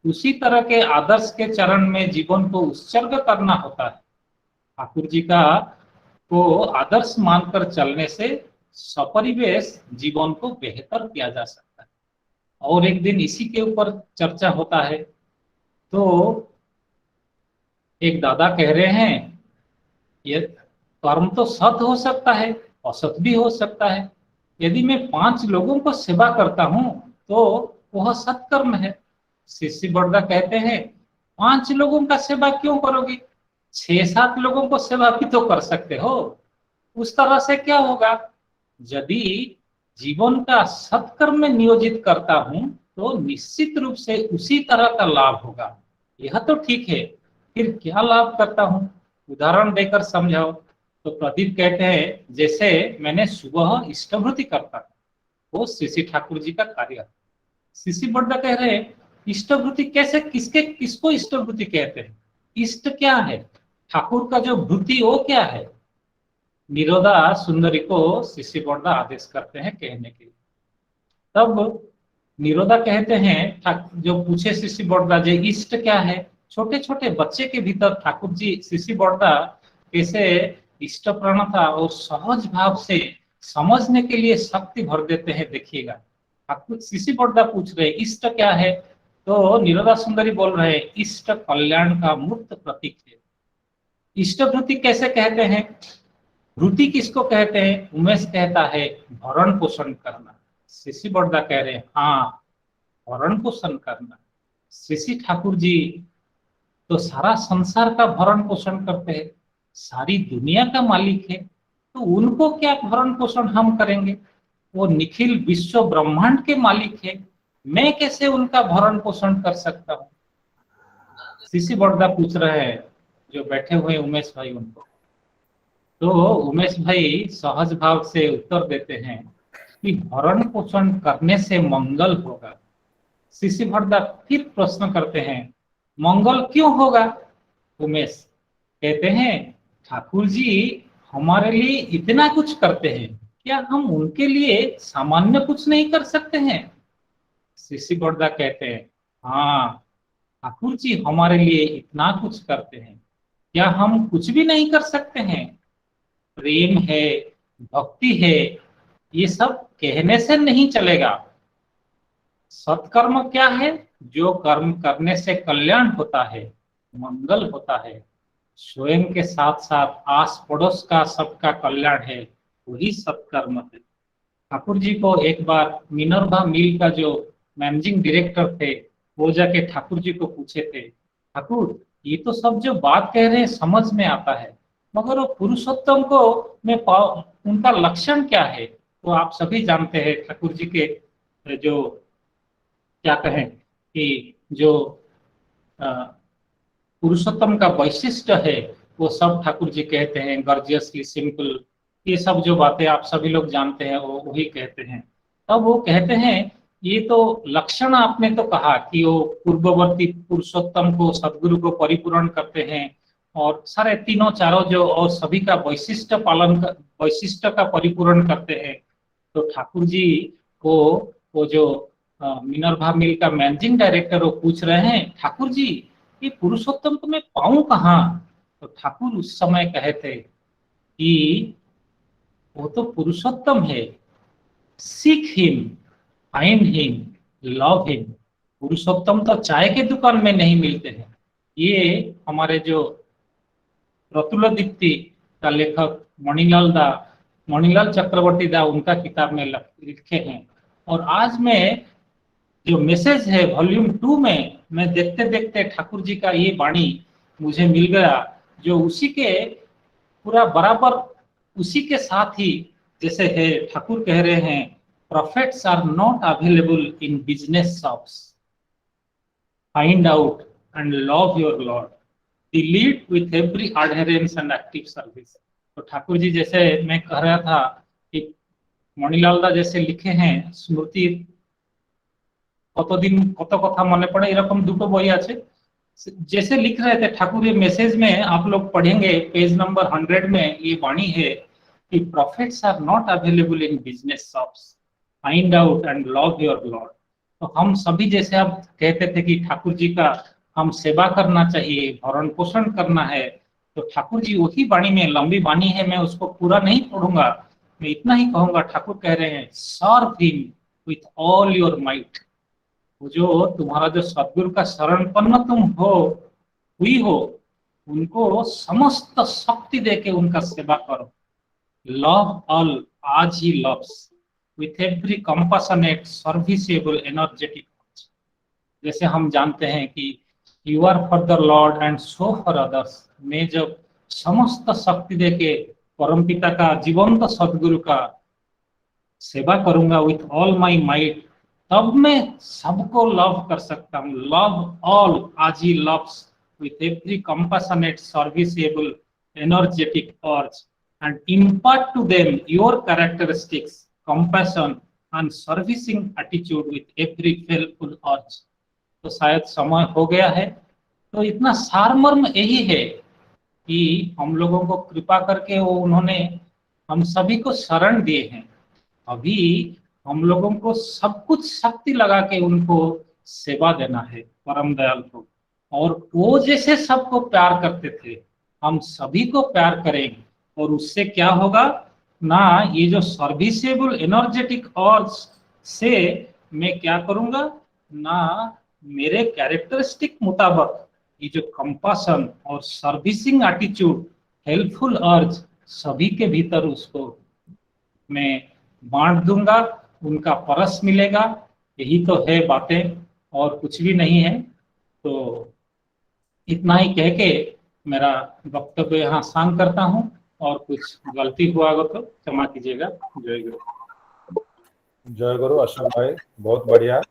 S10: उसी तरह के आदर्श के चरण में जीवन को उत्सर्ग करना होता है। ठाकुर जी का को आदर्श मानकर चलने से सपरिवेश जीवन को बेहतर किया जा सकता है। और एक दिन इसी के ऊपर चर्चा होता है। तो एक दादा कह रहे हैं ये कर्म तो सत हो सकता है, असत भी हो सकता है। यदि मैं 5 लोगों को सेवा करता हूं तो वह सत्कर्म है। शिशि बड़दा कहते हैं 5 लोगों का सेवा क्यों करोगे, 6-7 लोगों को सेवा भी तो कर सकते हो। उस तरह से क्या होगा, यदि जीवन का सत्कर्म में नियोजित करता हूं तो निश्चित रूप से उसी तरह का लाभ होगा। यह तो ठीक है, फिर क्या लाभ करता हूं, उदाहरण देकर समझाओ। तो प्रदीप कहते हैं जैसे मैंने सुबह इष्टभृति करता, वो श्री ठाकुर जी का कार्य है। सीसी बड़दा कह रहे हैं इष्टभृति कैसे, किसको इष्टभृति कहते हैं, इष्ट क्या है, ठाकुर का जो भृति वो क्या है। निरोधा सुंदरी को सीसी बड़दा आदेश करते हैं कहने के लिए। तब निरोधा कहते हैं, जो पूछे सीसी बड़दा जे इष्ट क्या है, छोटे छोटे बच्चे के भीतर ठाकुर जी सीसी बड़दा कैसे इष्ट प्रण था और सहज भाव से समझने के लिए शक्ति भर देते हैं। देखिएगा ठाकुर सीसी बड़दा पूछ रहे इष्ट क्या है, तो निरोधा सुंदरी बोल रहे हैं इष्ट कल्याण का मूर्त प्रतीक है। इष्ट भृति कैसे कहते हैं, भृति किसको कहते हैं, उमेश कहता है भरण पोषण करना। सीसी बड़दा कह रहे हैं हाँ भरण पोषण करना। श्री ठाकुर जी तो सारा संसार का भरण पोषण करते हैं, सारी दुनिया का मालिक है, तो उनको क्या भरण पोषण हम करेंगे, वो निखिल विश्व ब्रह्मांड के मालिक है, मैं कैसे उनका भरण पोषण कर सकता हूँ। सीसी बड़दा पूछ रहे हैं जो बैठे हुए उमेश भाई उनको, तो उमेश भाई सहज भाव से उत्तर देते हैं कि भरण पोषण करने से मंगल होगा। सीसी बड़दा फिर प्रश्न करते हैं मंगल क्यों होगा। उमेश कहते हैं ठाकुर जी हमारे लिए इतना कुछ करते हैं, क्या हम उनके लिए सामान्य कुछ नहीं कर सकते हैं। सीसी बड़दा कहते हैं हाँ ठाकुर जी हमारे लिए इतना कुछ करते हैं, क्या हम कुछ भी नहीं कर सकते हैं। प्रेम है, भक्ति है, ये सब कहने से नहीं चलेगा। सत्कर्म क्या है, जो कर्म करने से कल्याण होता है, मंगल होता है, स्वयं के साथ साथ आस पड़ोस का सबका कल्याण है, वही सत्कर्म है। ठाकुर जी को एक बार मिनर्वा मिल का जो मैनेजिंग डायरेक्टर थे वो जाके ठाकुर जी को पूछे थे, ठाकुर ये तो सब जो बात कह रहे हैं समझ में आता है, मगर वो पुरुषोत्तम को मैं उनका लक्षण क्या है। तो आप सभी जानते हैं ठाकुर जी के जो क्या कहें कि जो पुरुषोत्तम का वैशिष्ट्य है वो सब ठाकुर जी कहते हैं, गर्जियसली सिंपल, ये सब जो बातें आप सभी लोग जानते हैं वो वही कहते हैं। तब वो कहते हैं ये तो लक्षण आपने तो कहा कि वो पूर्ववर्ती पुरुषोत्तम को सदगुरु को परिपूर्ण करते हैं और सारे तीनों चारों जो और सभी का वैशिष्ट वैशिष्ट का परिपूर्ण करते हैं। तो ठाकुर जी को वो जो मिनर्वा मिल का मैनेजिंग डायरेक्टर वो पूछ रहे हैं ठाकुर जी ये पुरुषोत्तम को मैं पाऊं कहाँ। तो ठाकुर उस समय कहे थे कि वो तो पुरुषोत्तम है, seek him, find him, love him. Purushottam तो चाय के दुकान में नहीं मिलते हैं। ये हमारे जो प्रतुल दीप्ति का लेखक मणिलाल चक्रवर्ती दा उनका किताब में लिखे हैं। और आज मैं जो मैसेज है वॉल्यूम 2 में मैं देखते देखते ठाकुर जी का ये वाणी मुझे मिल गया, जो उसी के पूरा बराबर उसी के साथ ही जैसे है ठाकुर कह रहे हैं prophets are not available in business shops, find out and love your Lord, they lead with every adherence and active service। तो ठाकुर जी जैसे मैं कह रहा था कि मणिलाल दा जैसे लिखे हैं स्मृति कतदिन कत कथा मन पड़े एरकम दुटो बई आछे, जैसे लिख रहे थे ठाकुर ये मैसेज में आप लोग पढ़ेंगे पेज नंबर 100 में ये वाणी है कि prophets are not available in business shops, find out and love your Lord। तो हम सभी जैसे आप कहते थे कि ठाकुर जी का हम सेवा करना चाहिए, भरण पोषण करना है, तो ठाकुर जी वही वाणी में, लंबी वाणी है, मैं उसको पूरा नहीं पढ़ूंगा, मैं इतना ही कहूंगा। ठाकुर कह रहे हैं serve him with all your might. वो जो तुम्हारा जो सदगुरु का शरणपन्न तुम हुई हो उनको समस्त शक्ति देके उनका सेवा करो। लव ऑल आज he loves with every compassionate, serviceable, energetic। जैसे हम जानते हैं कि you are for the Lord and so for others। मैं जब समस्त शक्ति देके परमपिता का जीवंत सदगुरु का सेवा करूंगा with all my might, तब मैं सबको लव कर सकता हूँ। लव ऑल आज ही loves with every compassionate, serviceable, energetic urge and impart to them your characteristics, compassion, and servicing attitude with every faithful urge। तो शायद समय हो गया है। तो इतना सारमर्म यही है कि हम लोगों को कृपा करके वो उन्होंने हम सभी को शरण दिए हैं। अभी हम लोगों को सब कुछ शक्ति लगा के उनको सेवा देना है, परम दयाल को। और वो जैसे सबको प्यार करते थे, हम सभी को प्यार करेंगे। और उससे क्या होगा ना, ये जो सर्विसेबल एनर्जेटिक अर्ज से मैं क्या करूंगा ना, मेरे कैरेक्टरिस्टिक मुताबिक ये जो कंपैशन और सर्विसिंग एटीट्यूड, हेल्पफुल अर्ज सभी के भीतर उसको मैं बांट दूंगा, उनका परस मिलेगा। यही तो है बातें, और कुछ भी नहीं है। तो इतना ही कह के मेरा वक्तव्य यहाँ शांत करता हूँ, और कुछ गलती हुआ हो तो क्षमा कीजिएगा। जय गुरु।
S2: जय गुरु। अशोक भाई बहुत बढ़िया।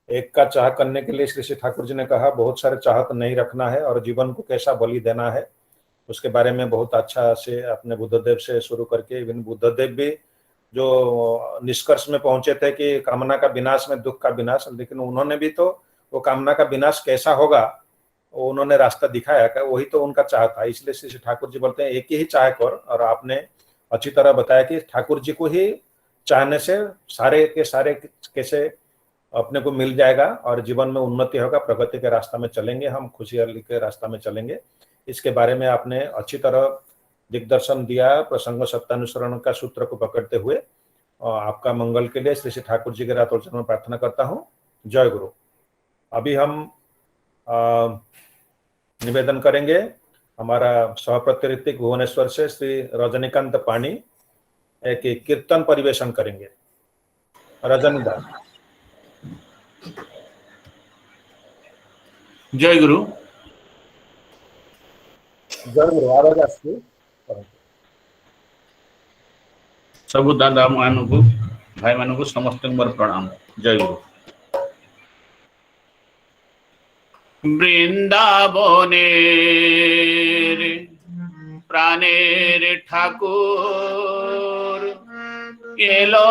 S2: एक का चाह करने के लिए श्री श्री ठाकुर जी ने कहा बहुत सारे चाहत नहीं रखना है और जीवन को कैसा बलि देना है, उसके बारे में बहुत अच्छा से अपने बुद्धदेव से शुरू करके इवन बुद्धदेव भी जो निष्कर्ष में पहुंचे थे कि कामना का विनाश में दुख का विनाश, लेकिन उन्होंने भी तो वो कामना का विनाश कैसा होगा वो उन्होंने रास्ता दिखाया, कि वही तो उनका चाह था। इसलिए श्री श्री ठाकुर जी बोलते हैं एक ही चाह कर, और आपने अच्छी तरह बताया कि ठाकुर जी को ही चाहने से सारे के सारे कैसे अपने को मिल जाएगा और जीवन में उन्नति होगा, प्रगति के रास्ता में चलेंगे, हम खुशहाली के रास्ता में चलेंगे। इसके बारे में आपने अच्छी तरह दिग्दर्शन दिया प्रसंग सत्यानुसरण का सूत्र को पकड़ते हुए। आपका मंगल के लिए श्री श्री ठाकुर जी के रातों में प्रार्थना करता हूँ। जय गुरु। अभी हम निवेदन करेंगे हमारा सहप्रतिनिधिक भुवनेश्वर से श्री रजनीकांत पानी एक कीर्तन परिवेशन करेंगे। रजनीदास।
S11: जय गुरु।
S2: जय गुरु। आवाज आसती
S11: सबु दादा मानू भाई मानू समस्त मोर प्रणाम। जय गुरु। বৃন্দাবনের প্রাণের ঠাকুর এলো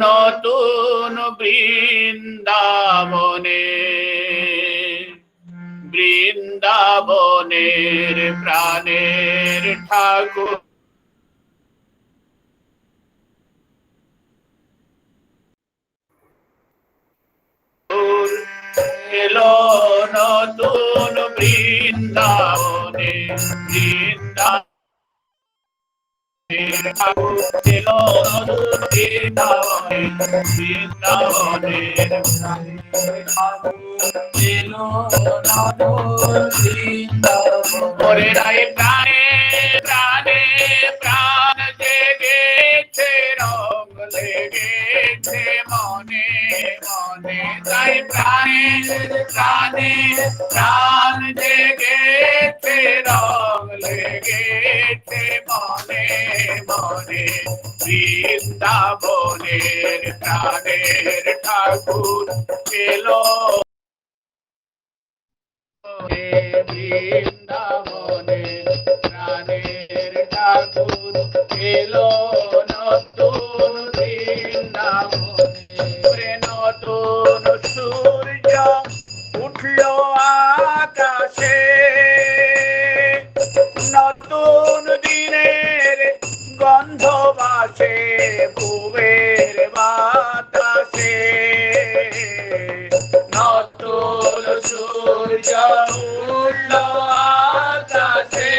S11: নতুন বৃন্দাবনে, বৃন্দাবনের প্রাণের ঠাকুর এলো নতুন বৃন্দাবনে, বৃন্দাবনের ঠাকুর এলো নতুন বৃন্দাবনে, বৃন্দাবনের ঠাকুর এলো নতুন বৃন্দাবনে। ওরে রাই প্রাণে প্রাণে প্রাণ জেগেছে, রং লেগেছে মনে মনে, তাই প্রাণে প্রাণে প্রাণ জেগেছে, রং লেগেছে মনে মনে, বৃন্দাবনের প্রাণের ঠাকুর এলো, বৃন্দাবনের প্রাণের ঠাকুর এলো নতুন বৃন্দাবনে, নতুন সূর্য উঠলো আকাশে, নতুন দিনের গন্ধ বাসে ভুবের বাতাসে, নতুন সূর্য উঠলো আকাশে,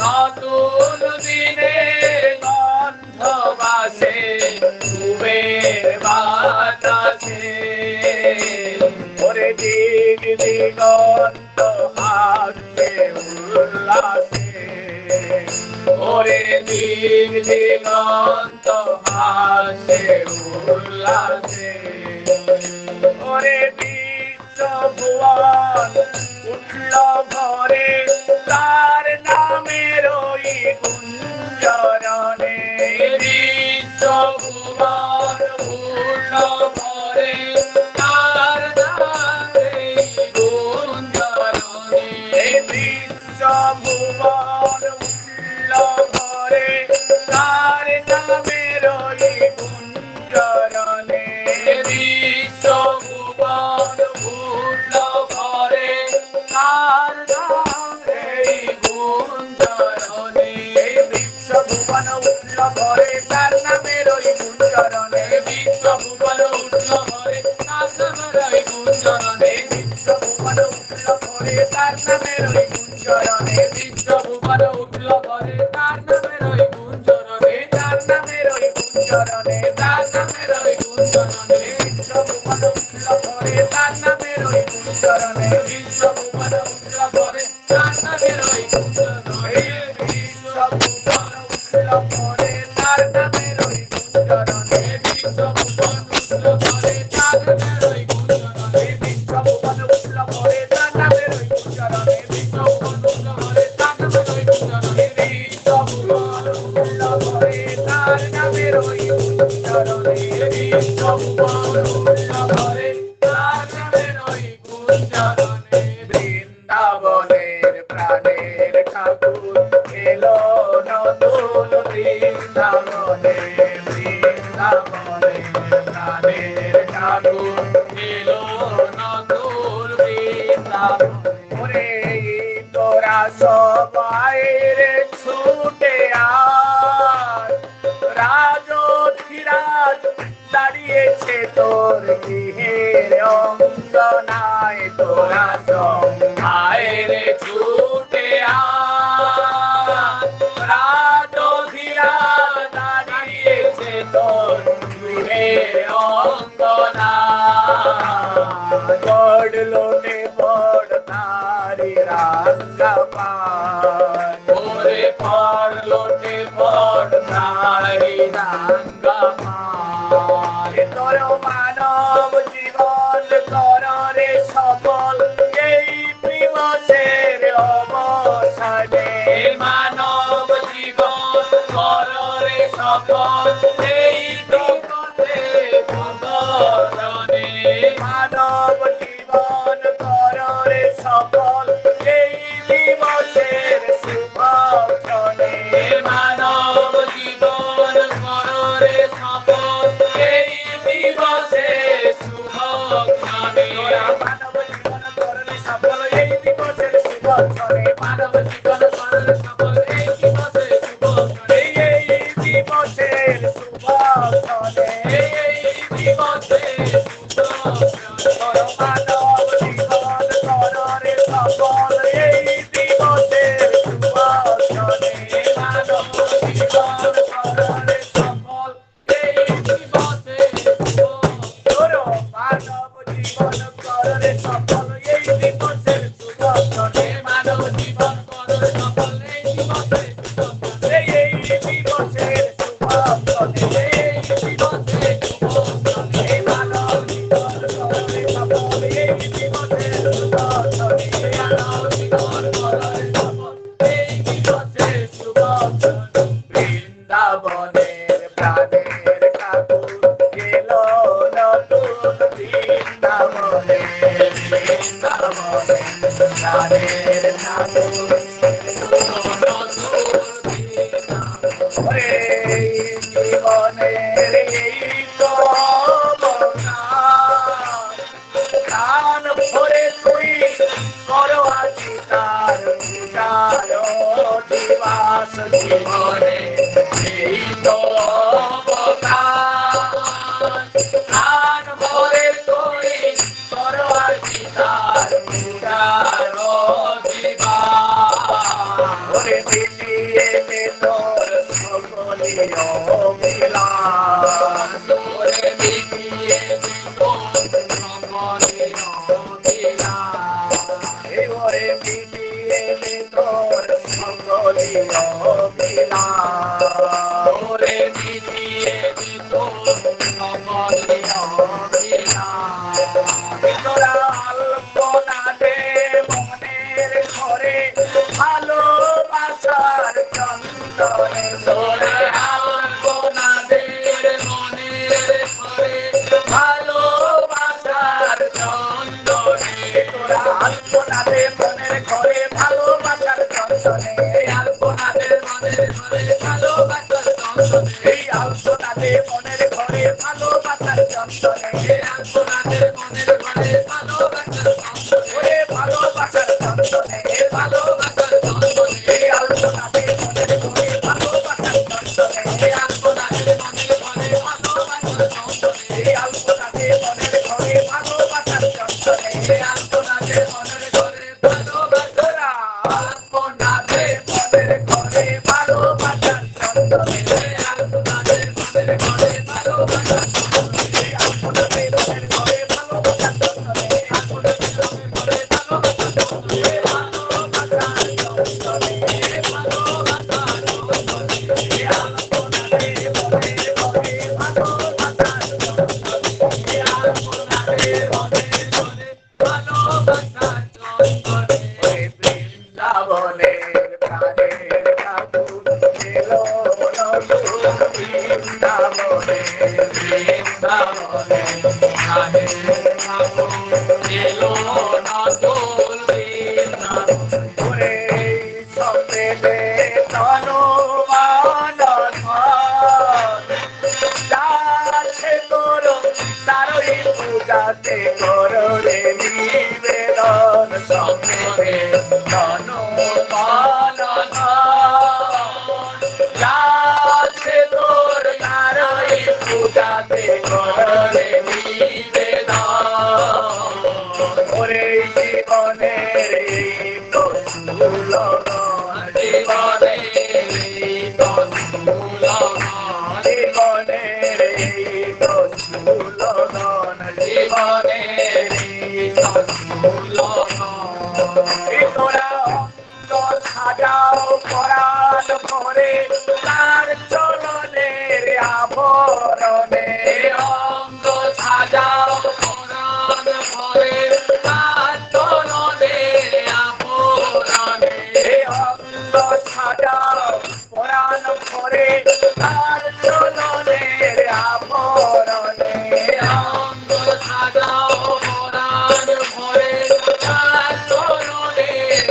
S11: নতুন দিনের গন্ধ বাসে ভুবের বাতাসে। ওরে দিগ দিগন্ত হাসে উল্লাসে, ওরে দিগ দিগন্ত হাসে উল্লাসে, ওরে বিশ্ব ভুবন উঠল ঘরে, তার নামের ওই গুঞ্জরণে, বিশ্ব ভুবন উঠল ঘরে, তার নামের গুঞ্জরণে, বিশ্ব ভুবন উঠল ঘরে, তার নামের ওই
S9: তার নাম এই গুঞ্জরণে বিশ্বভুবন উঠল ভরে তার নামের ওই গুঞ্জরণে বিশ্বভুবন উঠল ভরে তার নামের ওই গুঞ্জরণে বিশ্বভুবন উঠল ভরে তার নামের ওই গুঞ্জরণে বিশ্বভুবন উঠল ভরে তার নামের ওই গুঞ্জরণে তার নামের ওই গুঞ্জরণে তার নামের ওই গুঞ্জরণে বিশ্বভুবন উঠল ভরে তার নামের ওই গুঞ্জরণে বিশ্বভুবন উঠল ভরে তার নামের ওই গুঞ্জরণে বিশ্বভুবন উঠল ভরে তার নামের ওই গুঞ্জরণে বিশ্বভুবন উঠল ভরে তার নামের ওই গুঞ্জরণে বিশ্বভুবন উঠল ভরে তার নামের ওই গুঞ্জরণে বিশ্বভুবন উঠল ভরে তার নামের ওই গুঞ্জরণে বিশ্বভুবন উঠল ভরে তার নামের ওই গুঞ্জরণে বিশ্বভুবন উঠল ভরে তার নামের ওই গুঞ্জরণে বৃন্দাবনের প্রাণের ঠাকুর এলো নতুন বৃন্দাবনে বৃন্দাবনের প্রাণের ঠাকুর এলো নতুন বৃন্দাবনে তোরা সবাই রে ছুটে আয় রাজধিরাজ দাঁড়িয়েছে তোর গৃহের অঙ্গনায় তোরা সবাই রে ছুটে আয় রাজধিরাজ দাঁড়িয়েছে তোর গৃহের অঙ্গনায় বড় লোটে বড় নারী রাঙ্গা পায় ওরে বড় লোটে বড় নারী রাঙ্গা পায় তোর মানব জীবন কররে সফল এই দিবসের অবসানে মানব জীবন কররে সফল এই দিবসের অবসানে মানব জীবন কররে সফল এই দিবসের শুভক্ষণে মানব জীবন কররে সফল এই দিবসের শুভক্ষণে মানব জীবন কররে সফল এই দিবসের শুভক্ষণে মানব জীবন কররে সফল এই দিবসের শুভক্ষণে এই দিবসের শুভক্ষণে এই দিবসের শুভক্ষণে মানব জীবন কররে সফল এই দিবসের শুভক্ষণে মানব জীবন কররে সফল এই দিবসের শুভক্ষণে মানব জীবন কররে সফল এই দিবসের শুভক্ষণে মানব জীবন কররে সফল এই দিবসের শুভক্ষণে এই দিবসের শুভক্ষণে এই দিবসের শুভক্ষণে মানব জীবন কররে সফল এই দিবসের শুভক্ষণে মানব জীবন কররে সফল এই দিবসের শুভক্ষণে বৃন্দাবনের প্রাণের ঠাকুর এলো নতুন বৃন্দাবনে বৃন্দাবনের প্রাণের ঠাকুর জীবনের এই তো প্রাণ ভরে তুই করো আজি তার পূজার দিবাস জীবনে এই তো প্রাণ ভরে তুই করো আজি তার পূজার দিবাস মিলিয়ে তোর সকলিও মিলাস মিলিয়ে তোর সকলিও মিলাস এবারে মিলিয়ে তোর সকলিও মিলাস মিলিয়ে তোর সকলিও মিলাস তোরা আলপনা দে মনের ঘরে ভালোবাসার চন্দনে তোরা আলপনা দে মনের ঘরে ভালোবাসার চন্দনে তোরা আলপনা দে মনের ঘরে ভালোবাসার চন্দনে আলপনা দে মনের ঘরে ভালোবাসার চন্দনে এই আলপনা দে মনের ঘরে ভালোবাসার চন্দনে আলপনা দে মনের ঘরে ভালোবাসার চন্দনে ভালোবাসার রাহে থাকো এলো না দোলে না ওরে সপেলে তনো যাচ্ছে করো তারই পূজাতে করো রে নিবেদন সপেলে তনো যাচ্ছে তোর তারই পূজাতে করো রে নিবেদন ওরে জীবনের তো সাজাও পরাণ করে তার চলনের আভরণে অঙ্গ সাজাও পরাণ করে তার চলনের আভরণে অঙ্গ সাজাও পরাণ করে তার চলনের আভরণে অঙ্গ সাজাও পরাণ করে তার চলনের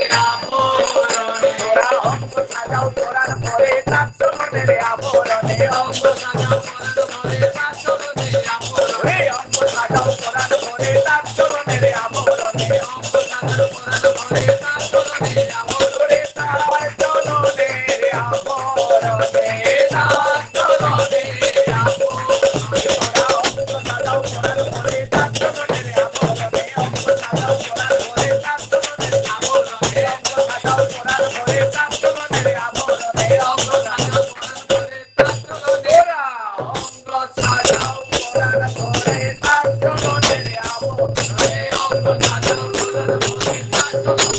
S9: আভরণে অঙ্গ সাজাও পরাণ করে তার চলনের আভরণে অঙ্গ সাজাও পরাণ করে তার চলনের আভরণে অঙ্গ সাজাও পরাণ করে তার চলনের আভরণে অঙ্গ সাজাও পরাণ করে তার চলনের আভরণে তার চলনের আভরণে তার চলনের আভরণে অঙ্গ সাজাও পরাণ করে তার চলনের আভরণে অঙ্গ সাজাও পরাণ করে তার চলনের আভরণে অঙ্গ সাজাও পরাণ করে তার চলনের আভরণে অঙ্গ সাজাও পরাণ করে তার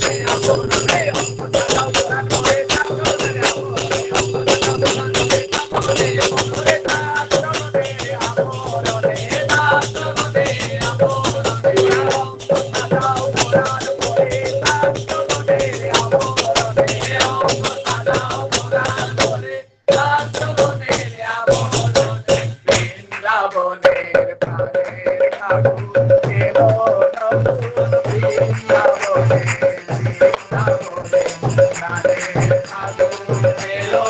S9: চলনের অঙ্গ সাজাও পরাণ করে তার চলনের আভরণে অঙ্গ সাজাও পরাণ করে তার চলনের আভরণে অঙ্গ সাজাও পরাণ করে তার চলনের আভরণে অঙ্গ সাজাও পরাণ করে তার চলনের আভরণে তার চলনের আভরণে তার চলনের আভরণে অঙ্গ সাজাও পরাণ করে তার চলনের আভরণে অঙ্গ সাজাও পরাণ করে তার চলনের আভরণে বৃন্দাবনের প্রাণের ঠাকুর এলো নতুন বৃন্দাবনে বৃন্দাবনে প্রাণের ঠাকুর এলো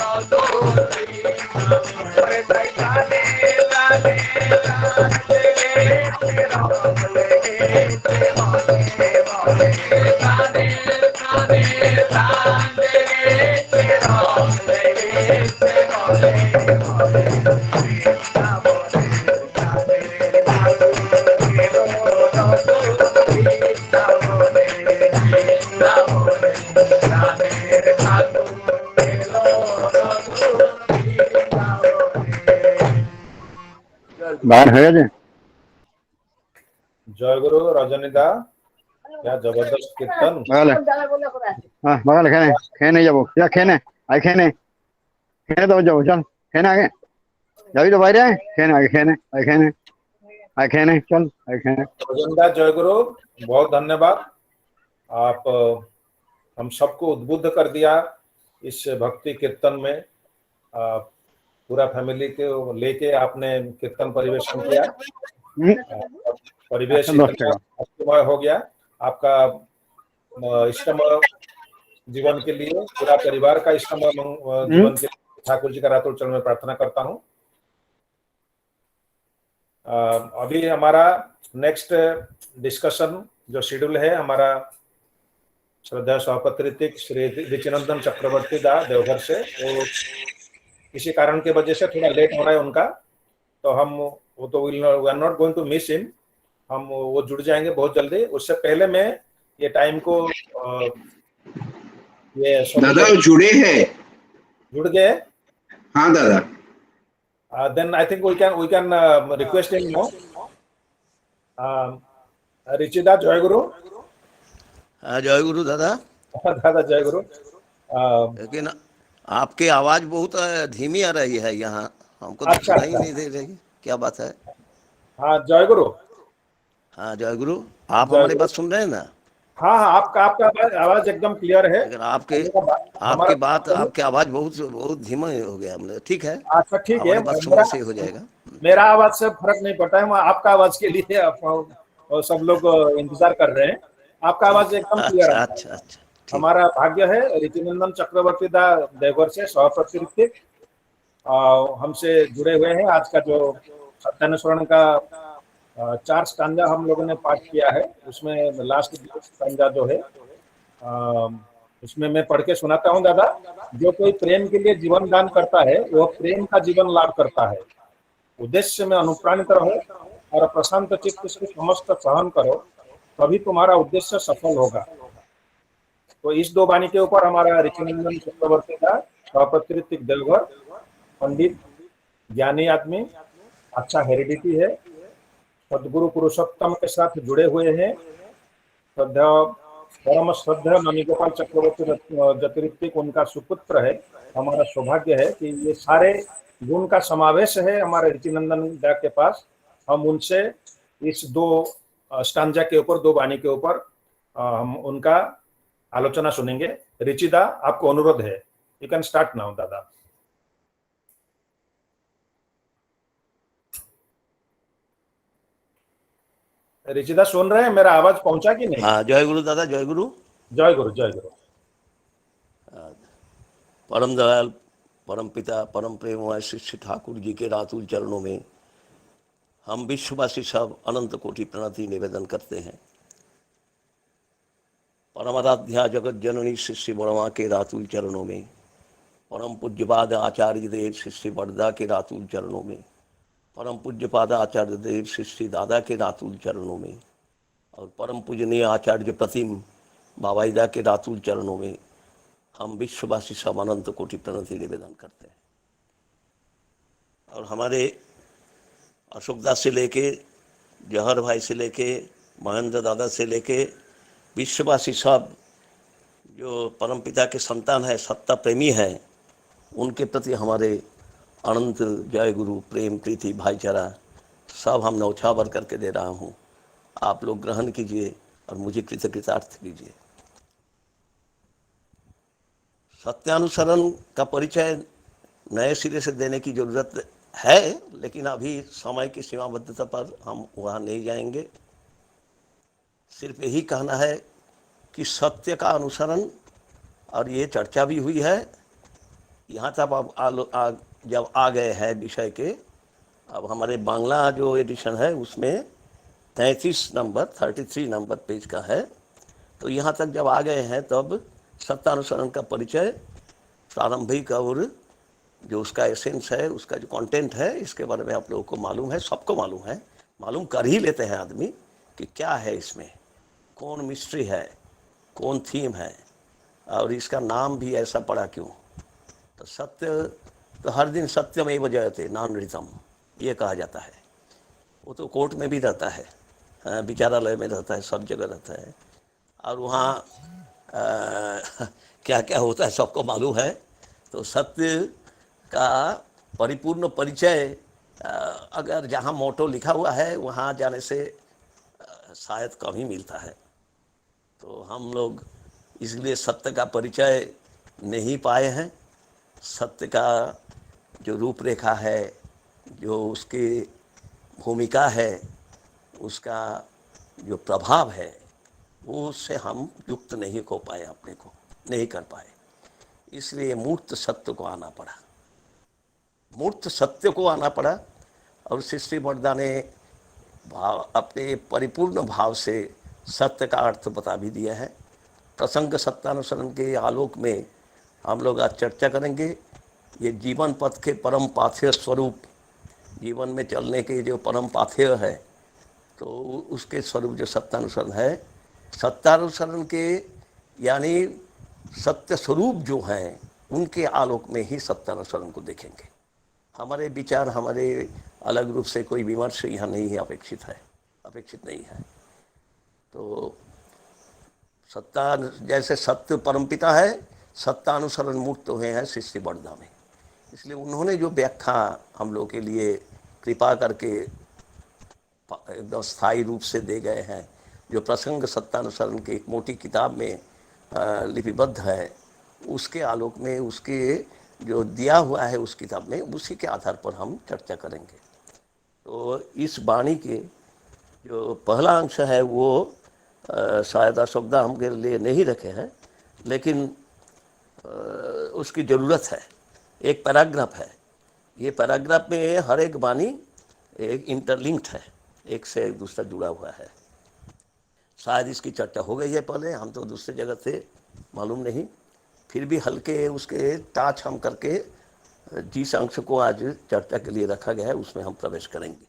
S9: নতুন বৃন্দাবনে তাই প্রাণে প্রাণে প্রাণ লেগেছে রং লেগেছে মনে মনে প্রাণে প্রাণে প্রাণ লেগেছে রং লেগেছে মনে মনে বৃন্দাবনের প্রাণের ঠাকুর এলো নতুন বৃন্দাবনে বৃন্দাবনে প্রাণের ঠাকুর এলো নতুন বৃন্দাবনে
S12: বাগান হয়ে গেছে
S2: জয় গুরু রজনীদা क्या जबरदस्त कीर्तन
S12: বাগালে হ্যাঁ বাগালে খেয়ে নে খেয়ে নিয়ে যাবো যা খেয়ে নে আগে খেয়ে নে তবে যাবো চল খেয়ে নে আগে যাবি তো বাইরে খেয়ে নে আগে খেয়ে নে আগে খেয়ে নে আগে খেয়ে নে चल आगे खेने
S2: रजनीदा जय गुरु बहुत धन्यवाद आप हम सबको उद्बुद्ध कर दिया इस भक्ति कीर्तन में पूरा फैमिली को लेके आपने कीर्तन परिवेशन किया परिवेश भक्तिमय हो गया आपका इष्टमय जीवन के लिए पूरा परिवार का इष्टमय जीवन के लिए ठाकुर जी का रातों चरण में प्रार्थना करता हूँ अभी हमारा नेक्स्ट डिस्कशन जो शेड्यूल है हमारा श्रद्धा सभापति ऋतिक श्री रिचिनंदन चक्रवर्ती दा देवघर से वो किसी कारण के वजह से थोड़ा लेट हो रहा है उनका तो हम वो तो we are not going to miss him हम वो जुड़ जाएंगे बहुत जल्दी उससे पहले मैं ये टाइम को ये
S1: दादा जुड़े हैं
S2: जुड़ गए
S1: हाँ दादा
S2: then I think we can request him now रिचिदा जय गुरु
S13: जय गुरु दादा
S2: दादा जय गुरु
S13: लेकिन आपकी आवाज बहुत धीमी आ रही है यहाँ हमको तो
S2: अच्छा,
S13: सुनाई नहीं दे रही क्या बात है
S2: हाँ जय गुरु
S13: हाँ जय गुरु आप हमारी बात सुन रहे हैं ना
S2: हाँ हाँ आपका आवाज एकदम क्लियर है
S13: लेकिन आपकी आवाज बहुत धीमा हो गया हमने ठीक है
S2: अच्छा ठीक है
S13: हमारी बात सुनने से हो जाएगा
S2: मेरा आवाज से फर्क नहीं पड़ता है, मैं आपका आवाज के लिए सब लोग इंतजार कर रहे हैं। आपका आवाज एकदम क्लियर
S13: अच्छा
S2: है।
S13: अच्छा अच्छा ठीक।
S2: हमारा भाग्य है ऋतिनंदन चक्रवर्ती दा देवघर से सहप्रतिनिधि हमसे जुड़े हुए हैं। आज का जो सत्यानुसरण का 4 स्टांजा हम लोगों ने पाठ किया है, उसमें लास्ट स्टांजा जो है उसमें मैं पढ़ के सुनाता हूँ। दादा, जो कोई प्रेम के लिए जीवन दान करता है वह प्रेम का जीवन लाभ करता है। उद्देश्य में अनुप्राणित रहो और प्रशांत चित्त से समस्त सहन करो, तभी तुम्हारा उद्देश्य सफल होगा। तो इस 2 वाणी के ऊपर हमारा ऋतिनंदन चक्रवर्ती का सहप्रतिनिधि देवघर, पंडित, ज्ञानी आदमी, अच्छा हेरिडिटी है, सदगुरु पुरुषोत्तम के साथ जुड़े हुए हैं। श्रद्धा परम श्रद्धा ननीगोपाल चक्रवर्ती ज्योतिरिक्तिक उनका सुपुत्र है। हमारा सौभाग्य है कि ये सारे गुण का समावेश है हमारे ऋतिनंदन दा के पास। हम उनसे इस 2 स्टांजा के ऊपर, 2 वाणी के ऊपर हम उनका आलोचना सुनेंगे। रिचिदा, आपको अनुरोध है, यू कैन स्टार्ट नाउ दादा। रिचिदा सुन रहे हैं? मेरा आवाज पहुंचा कि नहीं?
S13: हाँ, जय गुरु दादा, जय गुरु।
S2: जय गुरु, जय गुरु।
S13: परम दयाल, परम पिता, परम प्रेममय शिष्य ठाकुर जी के रातुल चरणों में हम विश्ववासी सब अनंत कोटि प्रणति निवेदन करते हैं। परमाराध्या जगत जननी शिष्य वर्मा के रातुल चरणों में, परम पूज्यपाद आचार्य देव शिष्य वर्दा के रातुल चरणों में, परम पूज्यपाद आचार्य देव शिष्य दादा के रातुल चरणों में, और परम पूजनीय आचार्य प्रतिम बाबाईदा के रातुल चरणों में हम विश्ववासी सब अनंत कोटि प्रणति निवेदन करते हैं। और हमारे अशोक दास से लेके, जहर भाई से लेके, महेंद्र दादा से लेके विश्ववासी सब जो परमपिता के संतान है, सत्ता प्रेमी हैं, उनके प्रति हमारे अनंत जय गुरु, प्रेम, प्रीति, भाईचारा सब हम न्यौछावर करके दे रहा हूँ। आप लोग ग्रहण कीजिए और मुझे कृतकृतार्थ कीजिए। सत्यानुसरण का परिचय नए सिरे से देने की जरूरत है, लेकिन अभी समय की सीमाबद्धता पर हम वहाँ नहीं जाएंगे। सिर्फ यही कहना है कि सत्य का अनुसरण, और ये चर्चा भी हुई है यहाँ तक। अब जब आ गए हैं विषय के, अब हमारे बांग्ला जो एडिशन है उसमें 33 नंबर पेज का है, तो यहाँ तक जब आ गए हैं तब सत्यानुसरण का परिचय प्रारंभिक और जो उसका एसेंस है, उसका जो कंटेंट है, इसके बारे में आप लोगों को मालूम है, सबको मालूम है। मालूम कर ही लेते हैं आदमी कि क्या है इसमें, कौन मिस्ट्री है, कौन थीम है, और इसका नाम भी ऐसा पड़ा क्यों। तो सत्य तो हर दिन सत्यमेव जयते नानृतम, ये कहा जाता है। वो तो कोर्ट में भी रहता है, विचारालय में रहता है, सब जगह रहता है, और वहाँ क्या क्या होता है सबको मालूम है। तो सत्य का परिपूर्ण परिचय अगर जहाँ मोटो लिखा हुआ है वहाँ जाने से शायद कम ही मिलता है। तो हम लोग इसलिए सत्य का परिचय नहीं पाए हैं। सत्य का जो रूपरेखा है, जो उसकी भूमिका है, उसका जो प्रभाव है, वो उससे हम युक्त नहीं हो पाए, अपने को नहीं कर पाए। इसलिए मूर्त सत्य को आना पड़ा, मूर्त सत्य को आना पड़ा। और शिष्य वर्दा ने अपने परिपूर्ण भाव से सत्य का अर्थ बता भी दिया है। प्रसंग सत्यानुसरण के आलोक में हम लोग आज चर्चा करेंगे ये जीवन पथ के परम पाथेय स्वरूप, जीवन में चलने के जो परम पाथेय है, तो उसके स्वरूप जो सत्यानुसरण है, सत्यानुसरण के यानी सत्य स्वरूप जो हैं, उनके आलोक में ही सत्यानुसरण को देखेंगे। हमारे विचार, हमारे अलग रूप से कोई विमर्श यहाँ नहीं है, अपेक्षित नहीं है। तो सत्ता जैसे सत्य परमपिता है, सत्यानुसरण मुक्त हुए हैं शिष्य वर्दा में। इसलिए उन्होंने जो व्याख्या हम लोग के लिए कृपा करके एकदम स्थायी रूप से दे गए हैं, जो प्रसंग सत्यानुसरण के एक मोटी किताब में लिपिबद्ध है, उसके आलोक में, उसके जो दिया हुआ है उस किताब में, उसी के आधार पर हम चर्चा करेंगे। तो इस वाणी के जो पहला अंश है वो शायद अशोकदा हमके लिए नहीं रखे हैं, लेकिन उसकी ज़रूरत है। एक पैराग्राफ है, ये पैराग्राफ में हर एक वाणी एक इंटरलिंक्ड है, एक से एक दूसरा जुड़ा हुआ है। शायद इसकी चर्चा हो गई है पहले, हम तो दूसरे जगह से मालूम नहीं, फिर भी हल्के उसके टाच हम करके जिस अंश को आज चर्चा के लिए रखा गया है उसमें हम प्रवेश करेंगे।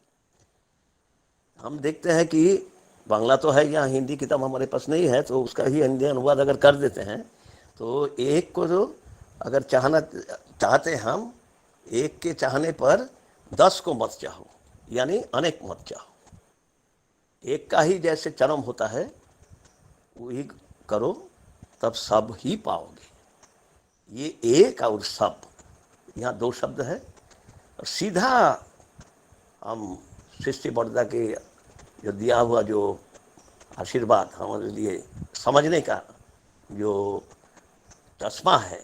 S13: हम देखते हैं कि बांग्ला तो है, यहाँ हिंदी किताब हमारे पास नहीं है, तो उसका ही हिंदी अनुवाद अगर कर देते हैं तो एक को जो अगर चाहते हैं हम, एक के चाहने पर 10 को मत चाहो, यानी अनेक मत चाहो। एक का ही जैसे चरम होता है वही करो, तब सब ही पाओगे। ये एक और सब, यहाँ 2 शब्द है। सीधा हम सृष्टि बड़दा के जो दिया हुआ जो आशीर्वाद हमारे लिए समझने का जो चश्मा है,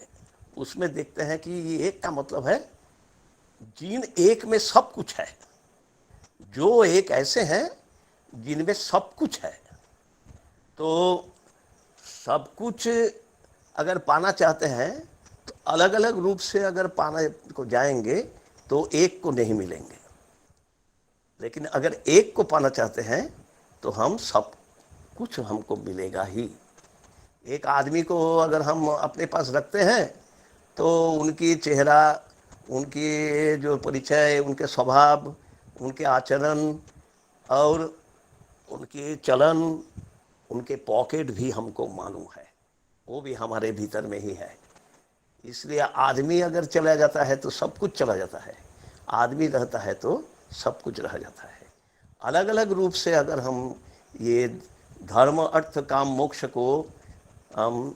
S13: उसमें देखते हैं कि ये एक का मतलब है जिन एक में सब कुछ है, जो एक ऐसे हैं जिनमें सब कुछ है। तो सब कुछ अगर पाना चाहते हैं तो अलग अलग रूप से अगर पाना को जाएंगे तो एक को नहीं मिलेंगे, लेकिन अगर एक को पाना चाहते हैं तो हम सब कुछ हमको मिलेगा ही। एक आदमी को अगर हम अपने पास रखते हैं तो उनकी चेहरा, उनकी जो परिचय, उनके स्वभाव, उनके आचरण और उनके चलन, उनके पॉकेट भी हमको मालूम है, वो भी हमारे भीतर में ही है। इसलिए आदमी अगर चला जाता है तो सब कुछ चला जाता है, आदमी रहता है तो सब कुछ रह जाता है। अलग अलग रूप से अगर हम ये धर्म अर्थ काम मोक्ष को हम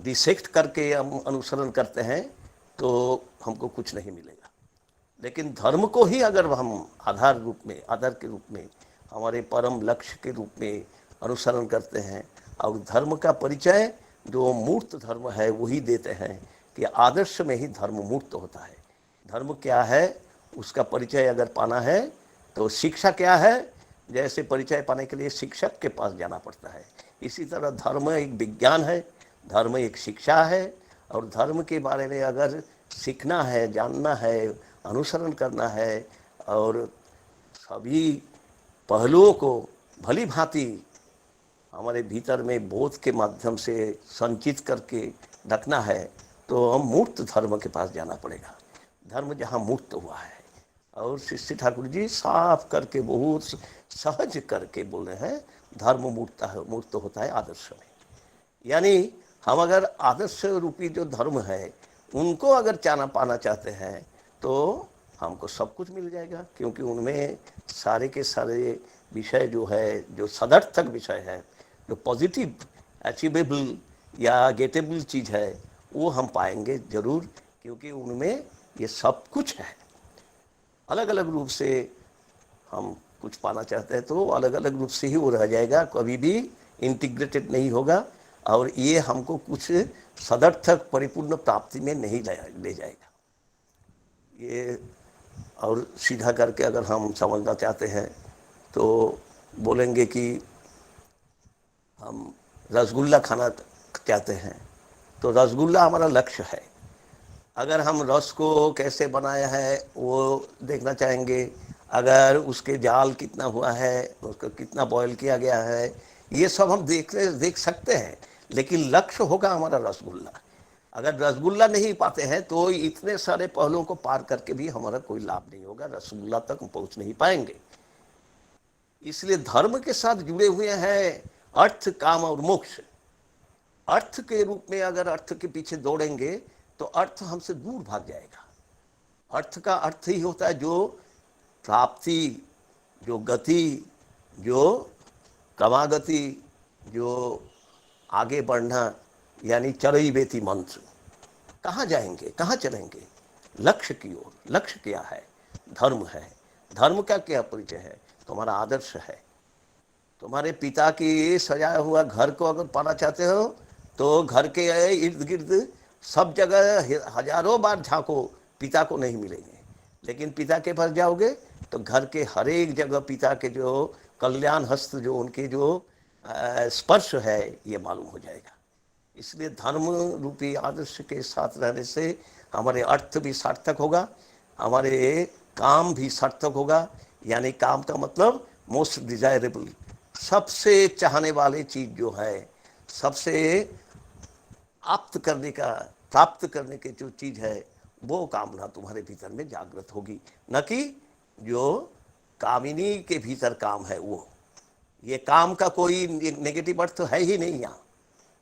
S13: डिसेक्ट करके हम अनुसरण करते हैं तो हमको कुछ नहीं मिलेगा। लेकिन धर्म को ही अगर हम आधार के रूप में हमारे परम लक्ष्य के रूप में अनुसरण करते हैं और धर्म का परिचय जो मूर्त धर्म है वही देते हैं कि आदर्श में ही धर्म मूर्त होता है। धर्म क्या है उसका परिचय अगर पाना है तो शिक्षा क्या है, जैसे परिचय पाने के लिए शिक्षक के पास जाना पड़ता है, इसी तरह धर्म एक विज्ञान है, धर्म एक शिक्षा है। और धर्म के बारे में अगर सीखना है, जानना है, अनुसरण करना है और सभी पहलुओं को भली भांति हमारे भीतर में बोध के माध्यम से संचित करके रखना है तो हम मूर्त धर्म के पास जाना पड़ेगा, धर्म जहाँ मूर्त हुआ है। और शिष्य ठाकुर जी साफ करके बहुत सहज करके बोल रहे हैं धर्म मूर्त होता है आदर्श में। यानी हम अगर आदर्श रूपी जो धर्म है उनको अगर पाना चाहते हैं तो हमको सब कुछ मिल जाएगा, क्योंकि उनमें सारे के सारे विषय जो है, जो सदर्थक विषय है, जो पॉजिटिव अचीवेबल या गेटेबल चीज़ है वो हम पाएंगे जरूर, क्योंकि उनमें ये सब कुछ है। अलग अलग रूप से हम कुछ पाना चाहते हैं तो अलग अलग रूप से ही वो रह जाएगा, कभी भी इंटीग्रेटेड नहीं होगा और ये हमको कुछ सदर्थक परिपूर्ण प्राप्ति में नहीं ले जाएगा। ये और सीधा करके अगर हम समझना चाहते हैं तो बोलेंगे कि हम रसगुल्ला खाना चाहते हैं तो रसगुल्ला हमारा लक्ष्य है। अगर हम रस को कैसे बनाया है वो देखना चाहेंगे, अगर उसके जाल कितना हुआ है, उसको कितना बॉयल किया गया है, ये सब हम देख सकते हैं, लेकिन लक्ष्य होगा हमारा रसगुल्ला। अगर रसगुल्ला नहीं पाते हैं तो इतने सारे पहलुओं को पार करके भी हमारा कोई लाभ नहीं होगा, रसगुल्ला तक हम पहुंच नहीं पाएंगे। इसलिए धर्म के साथ जुड़े हुए हैं अर्थ, काम और मोक्ष। अर्थ के रूप में अगर अर्थ के पीछे दौड़ेंगे तो अर्थ हमसे दूर भाग जाएगा। अर्थ का अर्थ ही होता है जो प्राप्ति, जो गति, जो क्रमागति, जो आगे बढ़ना, यानी चरई बेती मंत्र। कहाँ जाएंगे, कहाँ चलेंगे? लक्ष्य की ओर। लक्ष्य क्या है? धर्म है। धर्म का क्या परिचय है? तुम्हारा आदर्श है। तुम्हारे पिता की सजाया हुआ घर को अगर पाना चाहते हो तो घर के इर्द गिर्द सब जगह हजारों बार झांको, पिता को नहीं मिलेंगे। लेकिन पिता के पास जाओगे तो घर के हर एक जगह पिता के जो कल्याण हस्त, जो उनके जो स्पर्श है, ये मालूम हो जाएगा। इसलिए धर्म रूपी आदर्श के साथ रहने से हमारे अर्थ भी सार्थक होगा, हमारे काम भी सार्थक होगा। यानी काम का मतलब मोस्ट डिजायरेबल, सबसे चाहने वाली चीज जो है, सबसे प्राप्त करने की जो चीज है, वो कामना तुम्हारे भीतर में जागृत होगी, न कि जो कामिनी के भीतर काम है वो। ये काम का कोई नेगेटिव अर्थ है ही नहीं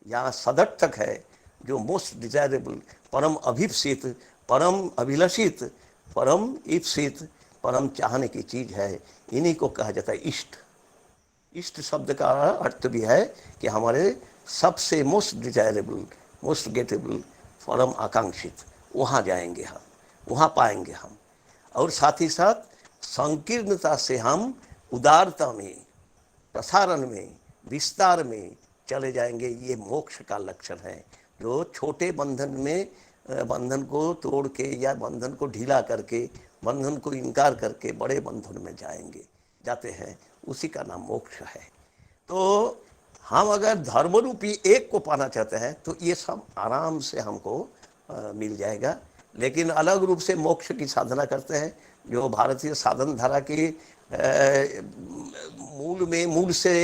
S13: यहाँ सदर्थक है। जो मोस्ट डिजायरेबल, परम अभिप्सित, परम अभिलषित, परम ईप्सित, परम चाहने की चीज है, इन्हीं को कहा जाता है इष्ट। इष्ट शब्द का अर्थ भी है कि हमारे सबसे मोस्ट डिजायरेबल, मोस्ट गेटेबल, परम आकांक्षित, वहाँ जाएंगे हम, वहाँ पाएंगे हम। और साथ ही साथ संकीर्णता से हम उदारता में, प्रसारण में, विस्तार में चले जाएंगे। ये मोक्ष का लक्षण है। जो छोटे बंधन को तोड़ के या बंधन को ढीला करके, बंधन को इनकार करके बड़े बंधन में जाते हैं, उसी का नाम मोक्ष है। तो हम अगर धर्म रूपी एक को पाना चाहते हैं तो ये सब आराम से हमको मिल जाएगा। लेकिन अलग रूप से मोक्ष की साधना करते हैं, जो भारतीय साधन धारा की मूल से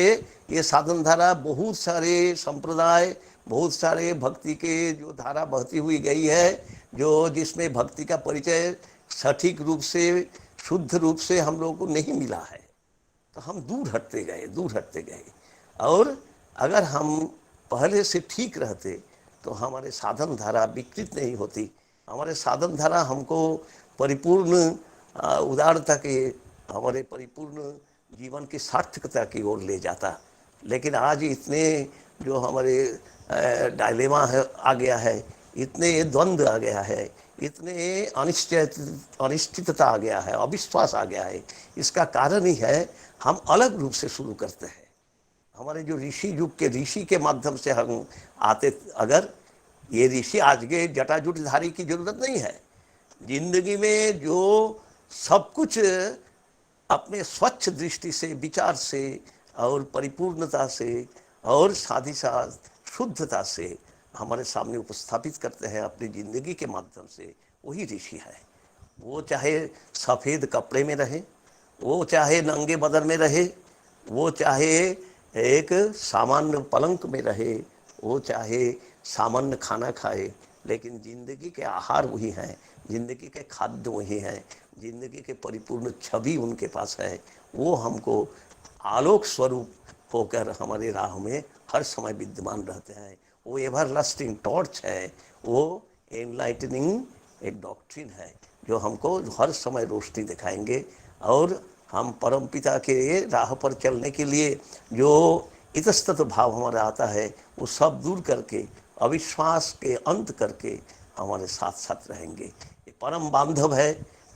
S13: ये साधन धारा बहुत सारे संप्रदाय, बहुत सारे भक्ति के जो धारा बहती हुई गई है, जो जिसमें भक्ति का परिचय सटीक रूप से, शुद्ध रूप से हम लोगों को नहीं मिला है, तो हम दूर हटते गए। और अगर हम पहले से ठीक रहते तो हमारे साधन धारा विकृत नहीं होती। हमारे साधन धारा हमको परिपूर्ण उदारता के, हमारे परिपूर्ण जीवन की सार्थकता की ओर ले जाता। लेकिन आज इतने जो हमारे डायलेमा आ गया है, इतने द्वंद्व आ गया है, इतने अनिश्चितता आ गया है, अविश्वास आ गया है। इसका कारण ही है हम अलग रूप से शुरू करते हैं। हमारे जो ऋषि युग के ऋषि के माध्यम से हम आते, अगर ये ऋषि आज के जटाजुटधारी की जरूरत नहीं है। जिंदगी में जो सब कुछ अपने स्वच्छ दृष्टि से, विचार से और परिपूर्णता से और साथ ही साथ शुद्धता से हमारे सामने उपस्थापित करते हैं अपनी जिंदगी के माध्यम से, वही ऋषि है। वो चाहे सफ़ेद कपड़े में रहे, वो चाहे नंगे बदन में रहे, वो चाहे एक सामान्य पलंग में रहे, वो चाहे सामान्य खाना खाए, लेकिन जिंदगी के आहार वही हैं, जिंदगी के खाद्य वही हैं, जिंदगी के परिपूर्ण छवि उनके पास है। वो हमको आलोक स्वरूप होकर हमारे राह में हर समय विद्यमान रहते हैं। वो एवर लास्टिंग टॉर्च है, वो एनलाइटनिंग एक डॉक्ट्रिन है जो हमको हर समय रोशनी दिखाएंगे। और हम परम पिता के राह पर चलने के लिए जो इतस्तत भाव हमारा आता है, वो सब दूर करके, अविश्वास के अंत करके हमारे साथ साथ रहेंगे। ये परम बांधव है,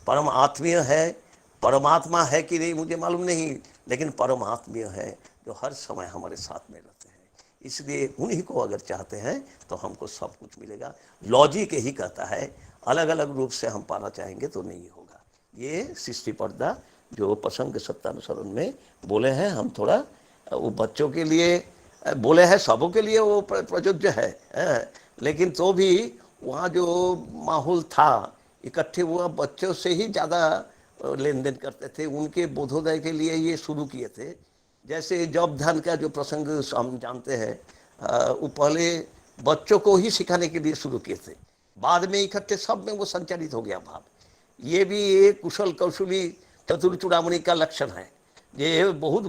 S13: परम आत्मीय है। परमात्मा है कि नहीं मुझे मालूम नहीं, लेकिन परम आत्मीय है जो हर समय हमारे साथ में रहते हैं। इसलिए उन्हीं को अगर चाहते हैं तो हमको सब कुछ मिलेगा। लॉजिक यही कहता है, अलग अलग रूप से हम पाना चाहेंगे तो नहीं होगा। ये सृष्टि पर्दा जो प्रसंग सत्यानुसरण में बोले हैं, हम थोड़ा वो बच्चों के लिए बोले हैं, सबों के लिए वो प्रयोज्य है, लेकिन तो भी वहाँ जो माहौल था, इकट्ठे हुआ बच्चों से ही ज़्यादा लेन देन करते थे। उनके बोधोदय के लिए ये शुरू किए थे। जैसे जॉब ध्यान का जो प्रसंग हम जानते हैं, वो पहले बच्चों को ही सिखाने के लिए शुरू किए थे, बाद में इकट्ठे सब में वो संचालित हो गया भाव। ये भी एक कुशल कौशली चतुर चूड़ामणि का लक्षण है। ये बहुत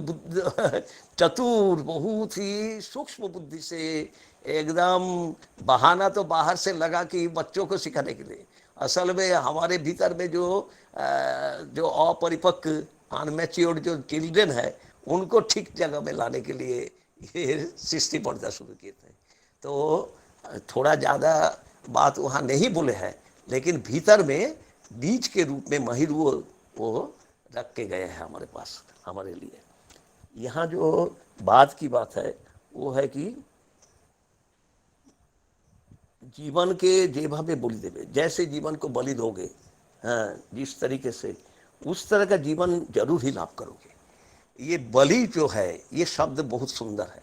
S13: चतुर, बहुत ही सूक्ष्म बुद्धि से, एकदम बहाना तो बाहर से लगा कि बच्चों को सिखाने के लिए, असल में हमारे भीतर में जो अपरिपक्व अनमैच्योर्ड जो चिल्ड्रन है, उनको ठीक जगह में लाने के लिए ये सृष्टि पर्दा शुरू किए थे। तो थोड़ा ज़्यादा बात वहाँ नहीं बोले हैं, लेकिन भीतर में बीज के रूप में महिर वो रख के गए हैं हमारे पास, हमारे लिए। यहाँ जो बात की बात है वो है कि जीवन के जेभावे बलि देवे, जैसे जीवन को बलि दोगे, हाँ, जिस तरीके से उस तरह का जीवन जरूर ही लाभ करोगे। ये बलि जो है, ये शब्द बहुत सुंदर है।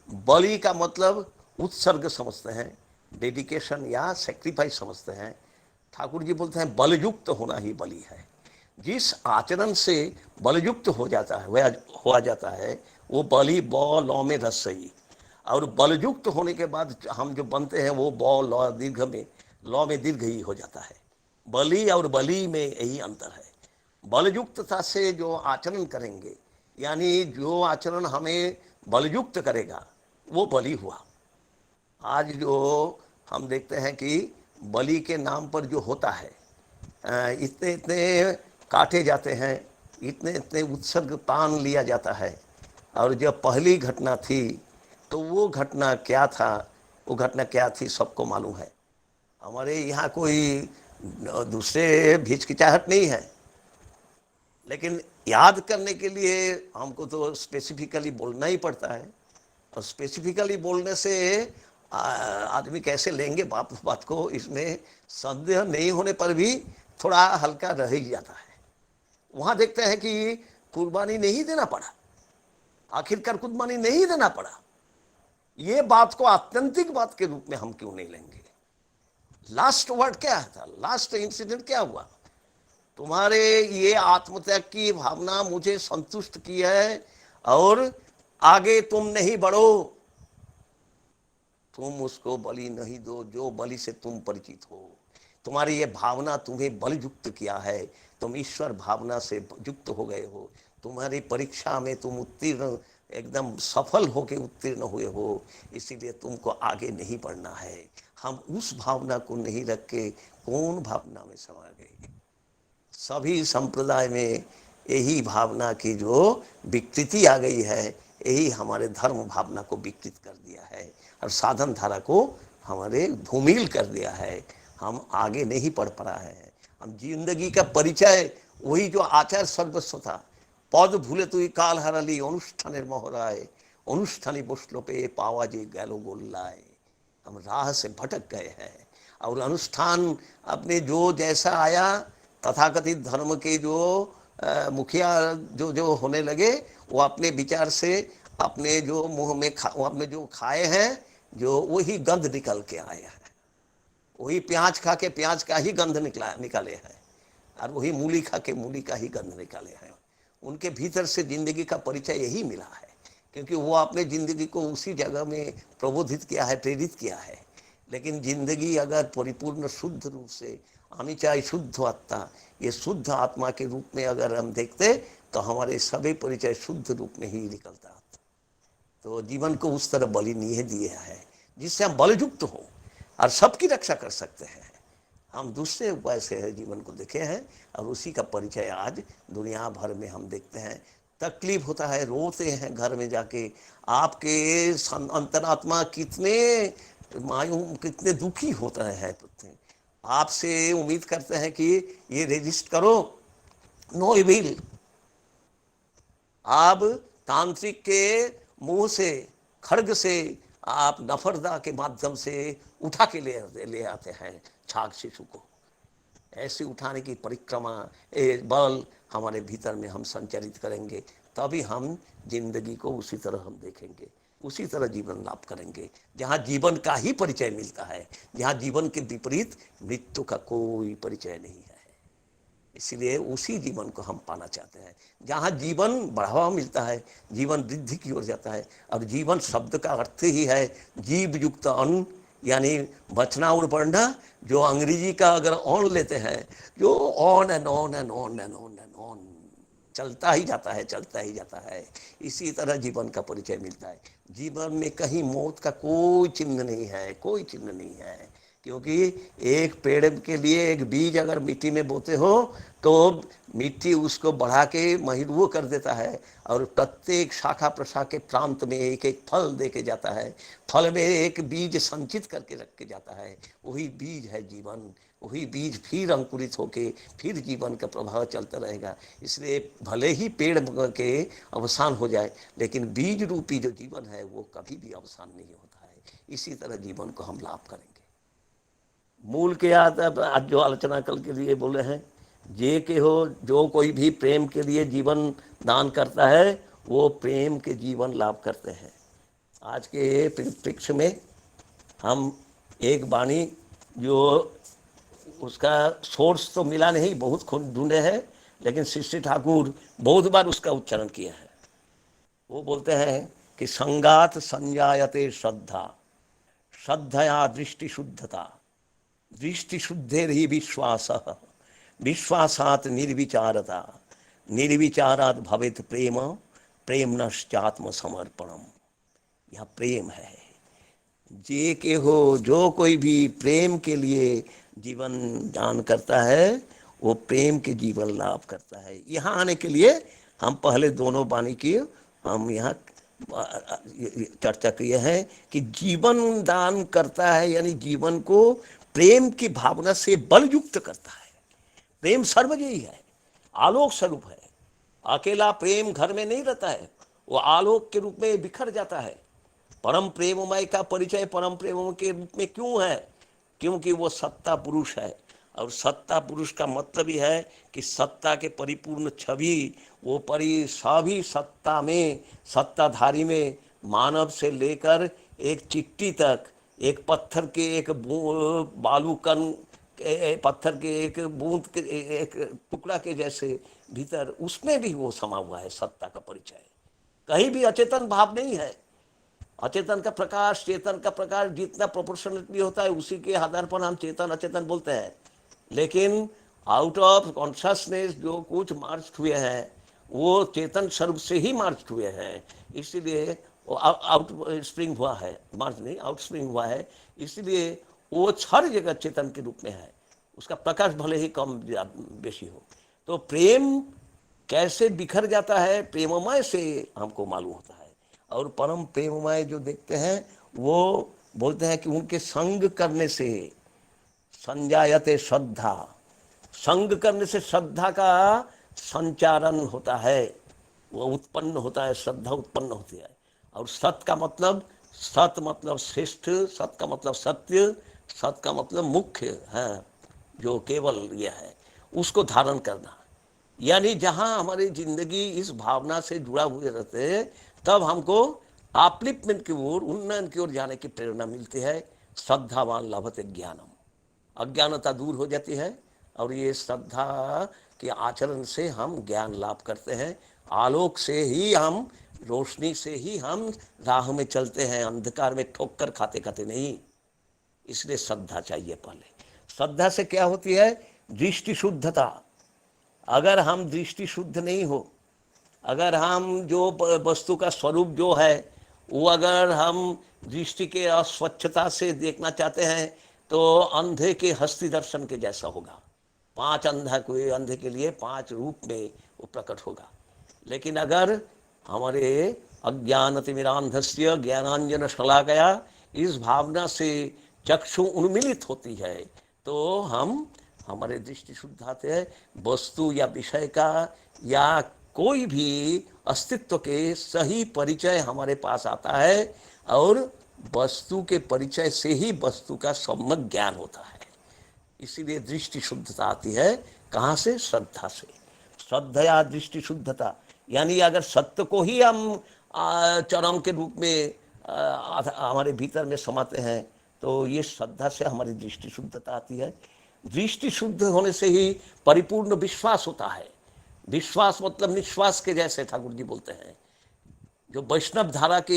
S13: बलि का मतलब उत्सर्ग समझते हैं, डेडिकेशन या सेक्रीफाइस समझते हैं। ठाकुर जी बोलते हैं बलयुक्त होना ही बलि है। जिस आचरण से बलयुक्त हो जाता है हो जाता है वो बलि ब लौ में रसई, और बलयुक्त होने के बाद हम जो बनते हैं वो ब लौ दीर्घ में लौ में दीर्घ ही हो जाता है। बलि और बलि में यही अंतर है। बलयुक्तता से जो आचरण करेंगे, यानी जो आचरण हमें बलयुक्त करेगा वो बलि हुआ। आज जो हम देखते हैं कि बलि के नाम पर जो होता है, इतने इतने काटे जाते हैं, इतने इतने उत्सर्ग पान लिया जाता है। और जब पहली घटना थी तो वो घटना क्या था, वो घटना क्या थी सबको मालूम है। हमारे यहाँ कोई दूसरे हिचकिचाहट नहीं है, लेकिन याद करने के लिए हमको तो स्पेसिफिकली बोलना ही पड़ता है। और स्पेसिफिकली बोलने से आदमी कैसे लेंगे बात को, इसमें संदेह नहीं होने पर भी थोड़ा हल्का रह ही जाता है। वहाँ देखते हैं कि कुर्बानी नहीं देना पड़ा, आखिरकार कुर्बानी नहीं देना पड़ा। ये बात को आत्यंतिक बात के रूप में हम क्यों नहीं लेंगे? लास्ट वर्ड क्या था, लास्ट इंसिडेंट क्या हुआ? तुम्हारे ये आत्मत्याग की भावना मुझे संतुष्ट की है और आगे तुम नहीं बढ़ो, तुम उसको बलि नहीं दो जो बलि से तुम परिचित हो। तुम्हारी ये भावना तुम्हें बलयुक्त किया है, तुम ईश्वर भावना से युक्त हो गए हो। तुम्हारी परीक्षा में तुम उत्तीर्ण, एकदम सफल होके उत्तीर्ण हुए हो, इसीलिए तुमको आगे नहीं बढ़ना है। हम उस भावना को नहीं रख के कौन भावना में समा गए? सभी संप्रदाय में यही भावना की जो विकृति आ गई है, यही हमारे धर्म भावना को विकृत कर दिया है और साधन धारा को हमारे धूमिल कर दिया है। हम आगे नहीं बढ़ पा रहा है। हम जिंदगी का परिचय वही जो आचार सर्वस्व था, पद भूले तुई काल हाराली अनुष्ठानेर मोहराय, अनुष्ठानी बसलो पे पावा जे गैलो गोल्लाय। हम राह से भटक गए हैं और अनुष्ठान अपने जो जैसा आया, तथाकथित धर्म के जो मुखिया जो होने लगे, वो अपने विचार से अपने जो मुंह में अपने जो खाए हैं, जो वही गंध निकल के आए हैं। वही प्याज खा के प्याज का ही गंध निकाले हैं, और वही मूली खा के मूली का ही गंध निकाले हैं। उनके भीतर से जिंदगी का परिचय यही मिला है, क्योंकि वो अपने जिंदगी को उसी जगह में प्रबोधित किया है, प्रेरित किया है। लेकिन जिंदगी अगर परिपूर्ण शुद्ध रूप से आनी चाहिए, शुद्ध आत्मा, ये शुद्ध आत्मा के रूप में अगर हम देखते तो हमारे सभी परिचय शुद्ध रूप में ही निकलता। तो जीवन को उस तरह बलि नहीं दिया है जिससे हम बलयुक्त हो और सबकी रक्षा कर सकते हैं। हम दूसरे उपाय से जीवन को देखे हैं और उसी का परिचय आज दुनिया भर में हम देखते हैं। तकलीफ होता है, रोते हैं घर में जाके, आपके अंतरात्मा कितने मायूम, कितने दुखी होता है। आपसे उम्मीद करते हैं कि ये रजिस्ट करो, नो इविल। आप तांत्रिक के मुंह से, खड्ग से आप नफरदा के माध्यम से उठा के ले आते हैं छाग शिशु को। ऐसे उठाने की परिक्रमा बल हमारे भीतर में हम संचारित करेंगे, तभी हम जिंदगी को उसी तरह हम देखेंगे, उसी तरह जीवन लाभ करेंगे, जहाँ जीवन का ही परिचय मिलता है, जहाँ जीवन के विपरीत मृत्यु का कोई परिचय नहीं है। इसलिए उसी जीवन को हम पाना चाहते हैं, जहाँ जीवन बढ़ावा मिलता है, जीवन वृद्धि की ओर जाता है। और जीवन शब्द का अर्थ ही है जीव युक्त अन्न, यानी बचना और बढ़ना। जो अंग्रेजी का अगर ऑन लेते हैं, जो on and on and on and on and on चलता ही जाता है, चलता ही जाता है। इसी तरह जीवन का परिचय मिलता है। जीवन में कहीं मौत का कोई चिन्ह नहीं है, कोई चिन्ह नहीं है, क्योंकि एक पेड़ के लिए एक बीज अगर मिट्टी में बोते हो तो मिट्टी उसको बढ़ा के महिरुओ कर देता है, और प्रत्येक शाखा प्रशाखा के प्रांत में एक एक फल दे के जाता है। फल में एक बीज संचित करके रख के जाता है, वही बीज है जीवन। वही बीज फिर अंकुरित होके फिर जीवन का प्रभाव चलता रहेगा। इसलिए भले ही पेड़ के अवसान हो जाए, लेकिन बीज रूपी जो जीवन है वो कभी भी अवसान नहीं होता है। इसी तरह जीवन को हम लाभ करेंगे। मूल के आज जो आलोचना कल के लिए बोले हैं जे के हो जो कोई भी प्रेम के लिए जीवन दान करता है वो प्रेम के जीवन लाभ करते हैं। आज के परिप्रेक्ष्य में हम एक वाणी जो उसका सोर्स तो मिला नहीं, बहुत खुद ढूंढे हैं, लेकिन श्री ठाकुर बहुत बार उसका उच्चारण किया है। वो बोलते हैं कि संगात संजायते श्रद्धा, श्रद्धया दृष्टि शुद्धता, दृष्टि शुद्धेर ही विश्वास, विश्वासात निर्विचारता, निर्विचारात भवेत प्रेम, प्रेम नश्चात्म समर्पणम। यह प्रेम है। जे के हो जो कोई भी प्रेम के लिए जीवन दान करता है वो प्रेम के जीवन लाभ करता है। यहाँ आने के लिए हम पहले दोनों वाणी की हम यहाँ चर्चा किए हैं कि जीवन दान करता है यानी जीवन को प्रेम की भावना से बलयुक्त करता है। प्रेम सर्वजयी है, आलोक स्वरूप है। अकेला प्रेम घर में नहीं रहता है, वो आलोक के रूप में बिखर जाता है। परम प्रेममय का परिचय परम प्रेम के रूप में क्यों है? क्योंकि वो सत्ता पुरुष है, और सत्ता पुरुष का मतलब ही है कि सत्ता के परिपूर्ण छवि वो सभी सत्ता में, सत्ताधारी में, मानव से लेकर एक चिट्टी तक, एक पत्थर के एक बालू कण, पत्थर के एक बूंद के एक टुकड़ा के जैसे भीतर, उसमें भी वो समा हुआ है सत्ता का परिचय। कहीं भी अचेतन भाव नहीं है। अचेतन का प्रकाश, चेतन का प्रकाश जितना प्रोपोर्शनली होता है उसी के आधार पर हम चेतन अचेतन बोलते हैं। लेकिन आउट ऑफ कॉन्शसनेस जो कुछ मार्च हुए हैं वो चेतन स्वरूप से ही मार्च हुए हैं, इसीलिए वो आउट स्प्रिंग हुआ है, मार्च नहीं आउट स्प्रिंग हुआ है, इसलिए वो हर जगह चेतन के रूप में है। उसका प्रकाश भले ही कम बेशी हो। तो प्रेम कैसे बिखर जाता है, प्रेममय से हमको मालूम होता है। और परम प्रेममय जो देखते हैं वो बोलते हैं कि उनके संग करने से संजायते श्रद्धा, संग करने से श्रद्धा का संचारण होता है, वो उत्पन्न होता है, श्रद्धा उत्पन्न होती है। और सत का मतलब, सत मतलब श्रेष्ठ, सत का मतलब सत्य, सत का मतलब मुख्य है, जो केवल यह है उसको धारण करना। यानी जहाँ हमारी जिंदगी इस भावना से जुड़ा हुए रहते हैं तब हमको अपलिफ्टमेंट की ओर, उन्नयन की ओर जाने की प्रेरणा मिलती है। श्रद्धावान लभते ज्ञानम, अज्ञानता दूर हो जाती है और ये श्रद्धा के आचरण से हम ज्ञान लाभ करते हैं। आलोक से ही हम, रोशनी से ही हम राह में चलते हैं, अंधकार में ठोकर खाते खाते नहीं। इसलिए श्रद्धा चाहिए पहले। श्रद्धा से क्या होती है? दृष्टि शुद्धता। अगर हम दृष्टि शुद्ध नहीं हो, अगर हम जो वस्तु का स्वरूप जो है वो अगर हम दृष्टि के अस्वच्छता से देखना चाहते हैं तो अंधे के हस्ती दर्शन के जैसा होगा। 5 अंधा कोई अंधे के लिए 5 रूप में वो प्रकट होगा। लेकिन अगर हमारे अज्ञानतिमिरांधस्य ज्ञानांजन शलाकया इस भावना से चक्षु उन्मिलित होती है तो हम, हमारे दृष्टि शुद्ध आते हैं। वस्तु या विषय का या कोई भी अस्तित्व के सही परिचय हमारे पास आता है और वस्तु के परिचय से ही वस्तु का सम्यक ज्ञान होता है। इसीलिए दृष्टि शुद्धता आती है। कहाँ से? श्रद्धा से। श्रद्धया दृष्टि शुद्धता, यानी अगर सत्य को ही हम चरम के रूप में हमारे भीतर में समाते हैं तो ये श्रद्धा से हमारी दृष्टि शुद्धता आती है। दृष्टि शुद्ध होने से ही परिपूर्ण विश्वास होता है। विश्वास मतलब निश्वास के जैसे ठाकुर जी बोलते हैं। जो वैष्णव धारा के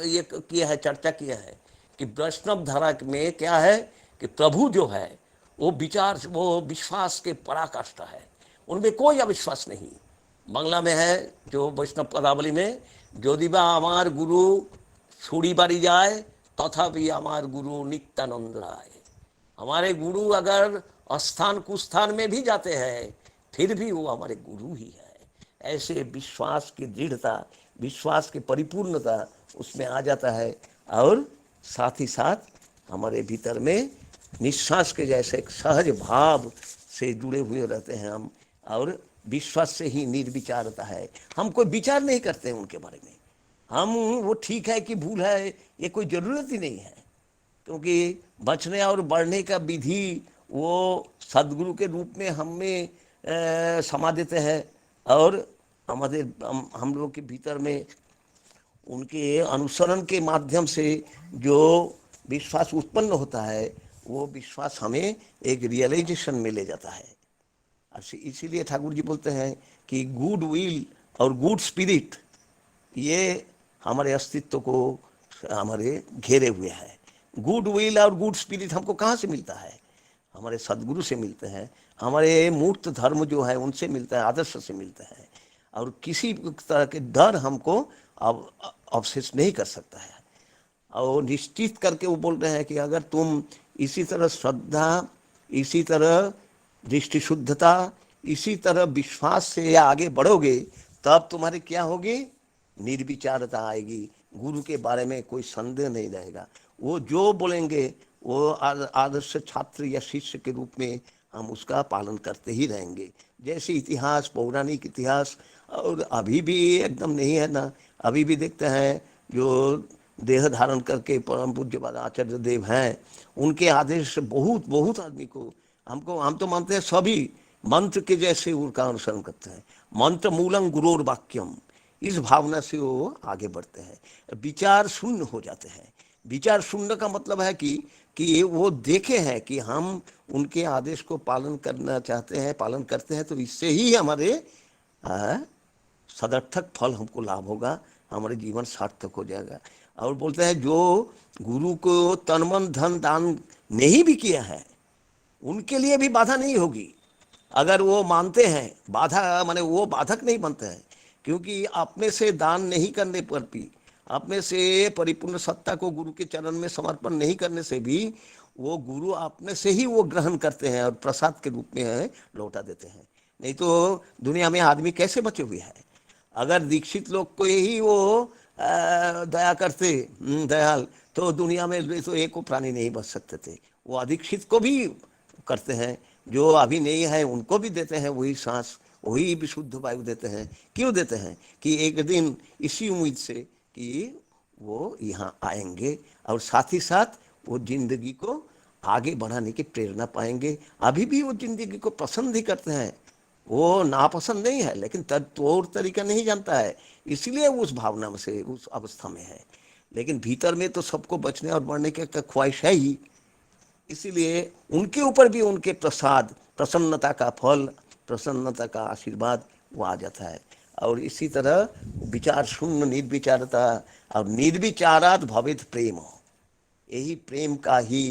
S13: ये किया है, चर्चा किया है कि वैष्णव धारा में क्या है कि प्रभु जो है वो विचार, वो विश्वास के पराकाष्ठा है, उनमें कोई अविश्वास नहीं। बांग्ला में है जो वैष्णव पदावली में, यदिबा आमार गुरु छुड़ी बाड़ी जाए तथापि आमार गुरु नित्यानंद राय। हमारे गुरु अगर स्थान कुस्थान में भी जाते हैं फिर भी वो हमारे गुरु ही है। ऐसे विश्वास की दृढ़ता, विश्वास की परिपूर्णता उसमें आ जाता है और साथ ही साथ हमारे भीतर में निश्वास के जैसे एक सहज भाव से जुड़े हुए रहते हैं हम। और विश्वास से ही निर्विचारता है। हम कोई विचार नहीं करते हैं उनके बारे में। हम वो ठीक है कि भूल है ये कोई ज़रूरत ही नहीं है, क्योंकि बचने और बढ़ने का विधि वो सदगुरु के रूप में हमें समा देते हैं और हम लोग के भीतर में उनके अनुसरण के माध्यम से जो विश्वास उत्पन्न होता है वो विश्वास हमें एक रियलाइजेशन में ले जाता है। इसीलिए ठाकुर जी बोलते हैं कि गुड विल और गुड स्पिरिट ये हमारे अस्तित्व को हमारे घेरे हुए है। गुड विल और गुड स्पिरिट हमको कहाँ से मिलता है? हमारे सदगुरु से मिलते हैं, हमारे मूर्त धर्म जो है उनसे मिलता है, आदर्श से मिलता है। और किसी तरह के डर हमको अब अवशेष नहीं कर सकता है। और निश्चित करके वो बोल रहे हैं कि अगर तुम इसी तरह श्रद्धा, इसी तरह दृष्टि शुद्धता, इसी तरह विश्वास से आगे बढ़ोगे तब तुम्हारे क्या होगी? निर्विचारता आएगी, गुरु के बारे में कोई संदेह नहीं रहेगा। वो जो बोलेंगे वो आदर्श छात्र या शिष्य के रूप में हम उसका पालन करते ही रहेंगे। जैसे इतिहास, पौराणिक इतिहास और अभी भी एकदम नहीं है ना, अभी भी देखते हैं जो देह धारण करके परम पूज्यपाद आचार्य देव हैं, उनके आदेश बहुत बहुत आदमी को हम तो मानते हैं सभी मंत्र के जैसे उनका अनुसरण करते हैं। मंत्र मूलम गुरोर वाक्यम, इस भावना से वो आगे बढ़ते हैं, विचार शून्य हो जाते हैं। विचार शून्य का मतलब है कि वो देखे हैं कि हम उनके आदेश को पालन करना चाहते हैं, पालन करते हैं, तो इससे ही हमारे सदर्थक फल हमको लाभ होगा, हमारे जीवन सार्थक हो जाएगा। और बोलते हैं जो गुरु को तन मन धन दान नहीं भी किया है उनके लिए भी बाधा नहीं होगी अगर वो मानते हैं। बाधा माने वो बाधक नहीं बनते हैं, क्योंकि अपने से दान नहीं करने पर भी, अपने से परिपूर्ण सत्ता को गुरु के चरण में समर्पण नहीं करने से भी वो गुरु अपने से ही वो ग्रहण करते हैं और प्रसाद के रूप में लौटा देते हैं। नहीं तो दुनिया में आदमी कैसे बचे हुए हैं? अगर दीक्षित लोग को ही वो दया करते दयाल, तो दुनिया में तो एक प्राणी नहीं बच सकते थे। वो अदीक्षित को भी करते हैं, जो अभी नहीं है उनको भी देते हैं वही सांस, वही विशुद्ध वायु देते हैं। क्यों देते हैं? कि एक दिन इसी उम्मीद से कि वो यहाँ आएंगे और साथ ही साथ वो जिंदगी को आगे बढ़ाने की प्रेरणा पाएंगे। अभी भी वो जिंदगी को पसंद ही करते हैं, वो नापसंद नहीं है, लेकिन तौर तरीका नहीं जानता है, इसलिए उस भावना में से उस अवस्था में है। लेकिन भीतर में तो सबको बचने और बढ़ने की ख्वाहिश है ही, इसीलिए उनके ऊपर भी उनके प्रसाद, प्रसन्नता का फल, प्रसन्नता का आशीर्वाद वो आ जाता है। और इसी तरह विचार शून्य निर्विचारता और निर्विचारात भवेत प्रेम, यही प्रेम का ही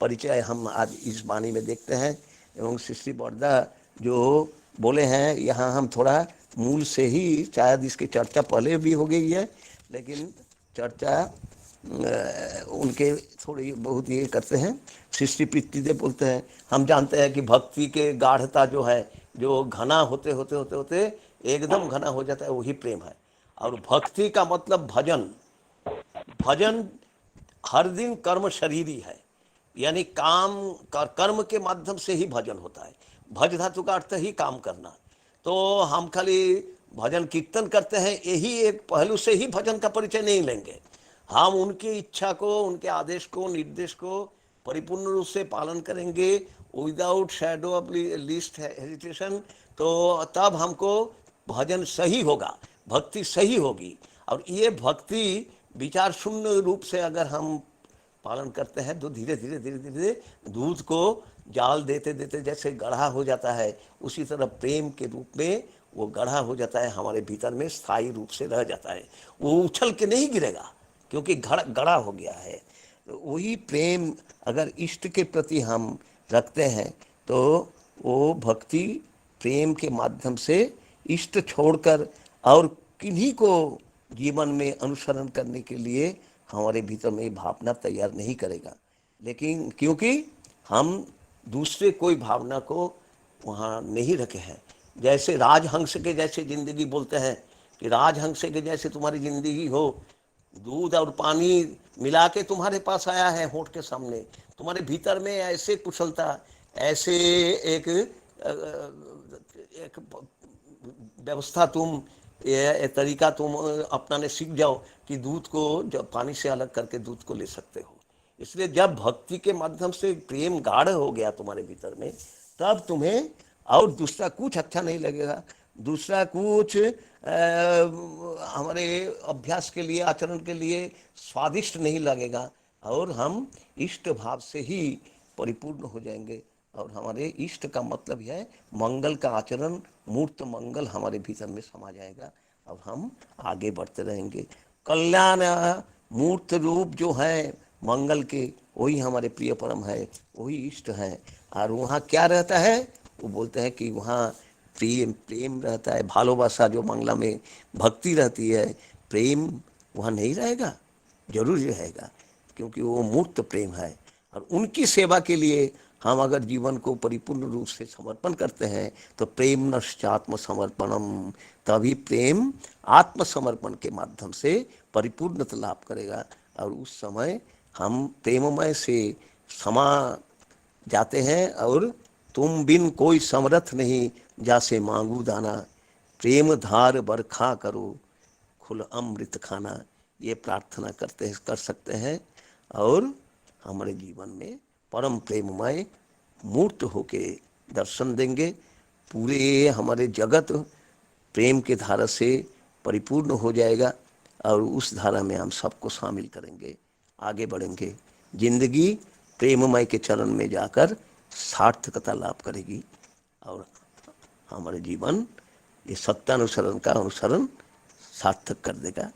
S13: परिचय हम आज इस वाणी में देखते हैं। एवं श्री बरदा जो बोले हैं, यहाँ हम थोड़ा मूल से ही, शायद इसकी चर्चा पहले भी हो गई है, लेकिन चर्चा उनके थोड़ी बहुत ये करते हैं। सृष्टि प्रीतिदेव बोलते हैं, हम जानते हैं कि भक्ति के गाढ़ता जो है, जो घना होते होते होते होते एकदम घना हो जाता है, वही प्रेम है। और भक्ति का मतलब भजन, भजन हर दिन कर्म शरीरी है, यानी कर्म के माध्यम से ही भजन होता है। भज धातु का अर्थ ही काम करना। तो हम खाली भजन कीर्तन करते हैं, यही एक पहलू से ही भजन का परिचय नहीं लेंगे। हम उनकी इच्छा को, उनके आदेश को, निर्देश को परिपूर्ण रूप से पालन करेंगे without shadow of least hesitation, तो तब हमको भजन सही होगा, भक्ति सही होगी। और ये भक्ति विचार शून्य रूप से अगर हम पालन करते हैं तो धीरे धीरे धीरे धीरे दूध को जाल देते देते जैसे गढ़ा हो जाता है, उसी तरह प्रेम के रूप में वो गढ़ा हो जाता है, हमारे भीतर में स्थायी रूप से रह जाता है। वो उछल के नहीं गिरेगा क्योंकि गढ़ा हो गया है। वही प्रेम अगर इष्ट के प्रति हम रखते हैं तो वो भक्ति प्रेम के माध्यम से इष्ट छोड़कर और किन्हीं को जीवन में अनुसरण करने के लिए हमारे भीतर में भावना तैयार नहीं करेगा। लेकिन क्योंकि हम दूसरे कोई भावना को वहाँ नहीं रखे हैं, जैसे राजहंस के जैसे जिंदगी बोलते हैं कि राजहंस के जैसे तुम्हारी जिंदगी हो, दूध और पानी मिला के तुम्हारे पास आया है होंठ के सामने, तुम्हारे भीतर में ऐसे कुशलता, ऐसे एक व्यवस्था तुम, ये तरीका तुम अपनाने सीख जाओ कि दूध को जब पानी से अलग करके दूध को ले सकते हो। इसलिए जब भक्ति के माध्यम से प्रेम गाढ़ हो गया तुम्हारे भीतर में, तब तुम्हें और दूसरा कुछ अच्छा नहीं लगेगा, दूसरा कुछ हमारे अभ्यास के लिए, आचरण के लिए स्वादिष्ट नहीं लगेगा, और हम इष्ट भाव से ही परिपूर्ण हो जाएंगे। और हमारे इष्ट का मतलब है मंगल का आचरण, मूर्त मंगल हमारे भीतर में समा जाएगा और हम आगे बढ़ते रहेंगे। कल्याण मूर्त रूप जो है मंगल के, वही हमारे प्रिय परम है, वही इष्ट है। और वहाँ क्या रहता है, वो बोलते हैं कि वहाँ प्रेम प्रेम रहता है, भालोबासा जो मंगला में भक्ति रहती है, प्रेम वहाँ नहीं रहेगा, जरूर रहेगा, क्योंकि वो मूर्त प्रेम है। और उनकी सेवा के लिए हम अगर जीवन को परिपूर्ण रूप से समर्पण करते हैं तो प्रेम नश्चात्म समर्पणम, तभी प्रेम आत्मसमर्पण के माध्यम से परिपूर्णता लाभ करेगा। और उस समय हम प्रेममय से समा जाते हैं। और तुम बिन कोई समर्थ नहीं, जासे मांगू दाना, प्रेम धार बरखा करो, खुल अमृत खाना, ये प्रार्थना कर सकते हैं। और हमारे जीवन में परम प्रेममय मूर्त होके दर्शन देंगे। पूरे हमारे जगत प्रेम के धारा से परिपूर्ण हो जाएगा और उस धारा में हम सबको शामिल करेंगे, आगे बढ़ेंगे। जिंदगी प्रेममय के चरण में जाकर सार्थकता लाभ करेगी और हमारे जीवन ये सत्यानुसरण का अनुसरण सार्थक कर देगा।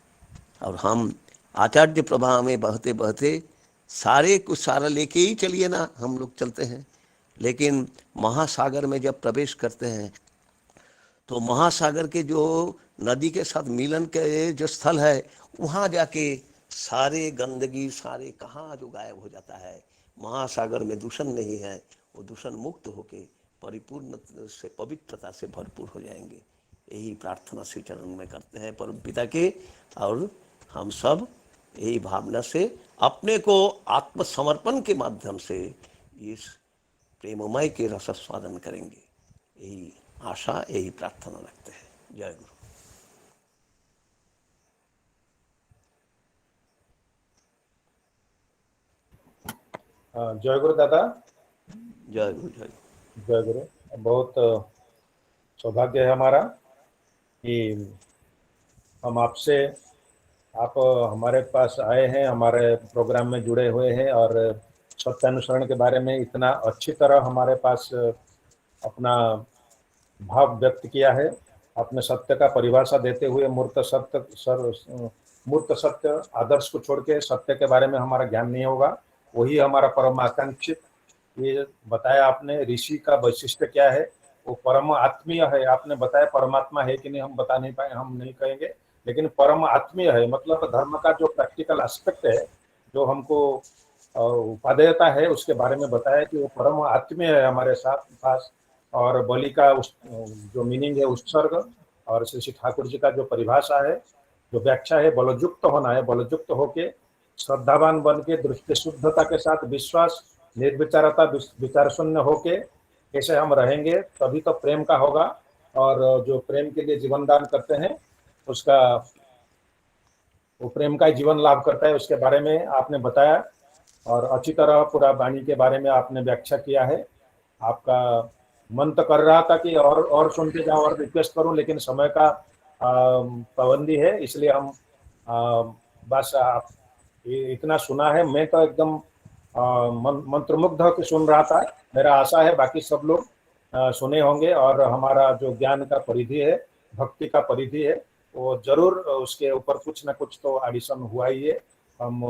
S13: और हम आचार्य प्रभाव में बहते बहते सारे कुछ सारा लेके ही चलिए ना, हम लोग चलते हैं, लेकिन महासागर में जब प्रवेश करते हैं तो महासागर के जो नदी के साथ मिलन के जो स्थल है, वहाँ जाके सारे गंदगी सारे कहाँ जो गायब हो जाता है। महासागर में दूषण नहीं है, वो दूषण मुक्त होके परिपूर्ण से पवित्रता से भरपूर हो जाएंगे। यही प्रार्थना श्री चरण में करते हैं परम पिता के। और हम सब यही भावना से अपने को आत्मसमर्पण के माध्यम से इस प्रेममय के रसास्वादन करेंगे, यही आशा, यही प्रार्थना रखते हैं। जय गुरु।
S2: जय गुरु दादा।
S13: जय गुरु। जय
S2: जय गुरु। बहुत सौभाग्य है हमारा कि हम आपसे, आप हमारे पास आए हैं, हमारे प्रोग्राम में जुड़े हुए हैं और सत्यानुसरण के बारे में इतना अच्छी तरह हमारे पास अपना भाव व्यक्त किया है। आपने सत्य का परिभाषा देते हुए मूर्त सत्य आदर्श को छोड़ के सत्य के बारे में हमारा ज्ञान नहीं होगा, वही हमारा परम आकांक्षित, ये बताया आपने। ऋषि का वैशिष्ट्य क्या है, वो परम आत्मीय है। आपने बताया परमात्मा है कि नहीं हम बता नहीं पाए, हम नहीं कहेंगे, लेकिन परम आत्मीय है, मतलब धर्म का जो प्रैक्टिकल एस्पेक्ट है, जो हमको उपादेयता है, उसके बारे में बताया कि वो परम आत्मीय है हमारे साथ पास। और बलि का जो मीनिंग है उत्सर्ग, और श्री श्री ठाकुर जी का जो परिभाषा है, जो व्याख्या है, बलयुक्त होना है, बलयुक्त होके श्रद्धावान बन के दृष्टि शुद्धता के साथ विश्वास निर्विचारता विचार शून्य होके कैसे हम रहेंगे, तभी तो प्रेम का होगा। और जो प्रेम के लिए जीवन दान करते हैं उसका, वो प्रेम का जीवन लाभ करता है, उसके बारे में आपने बताया। और अच्छी तरह पूरा वाणी के बारे में आपने व्याख्या किया है। आपका मन तो कर रहा था कि और सुनते जाओ और रिक्वेस्ट करूं, लेकिन समय का पाबंदी है, इसलिए हम बस आप इतना सुना है। मैं तो एकदम मंत्रमुग्ध होकर सुन रहा था। मेरा आशा है बाकी सब लोग सुने होंगे और हमारा जो ज्ञान का परिधि है, भक्ति का परिधि है, वो जरूर उसके ऊपर कुछ ना कुछ तो एडिशन हुआ ही है। हम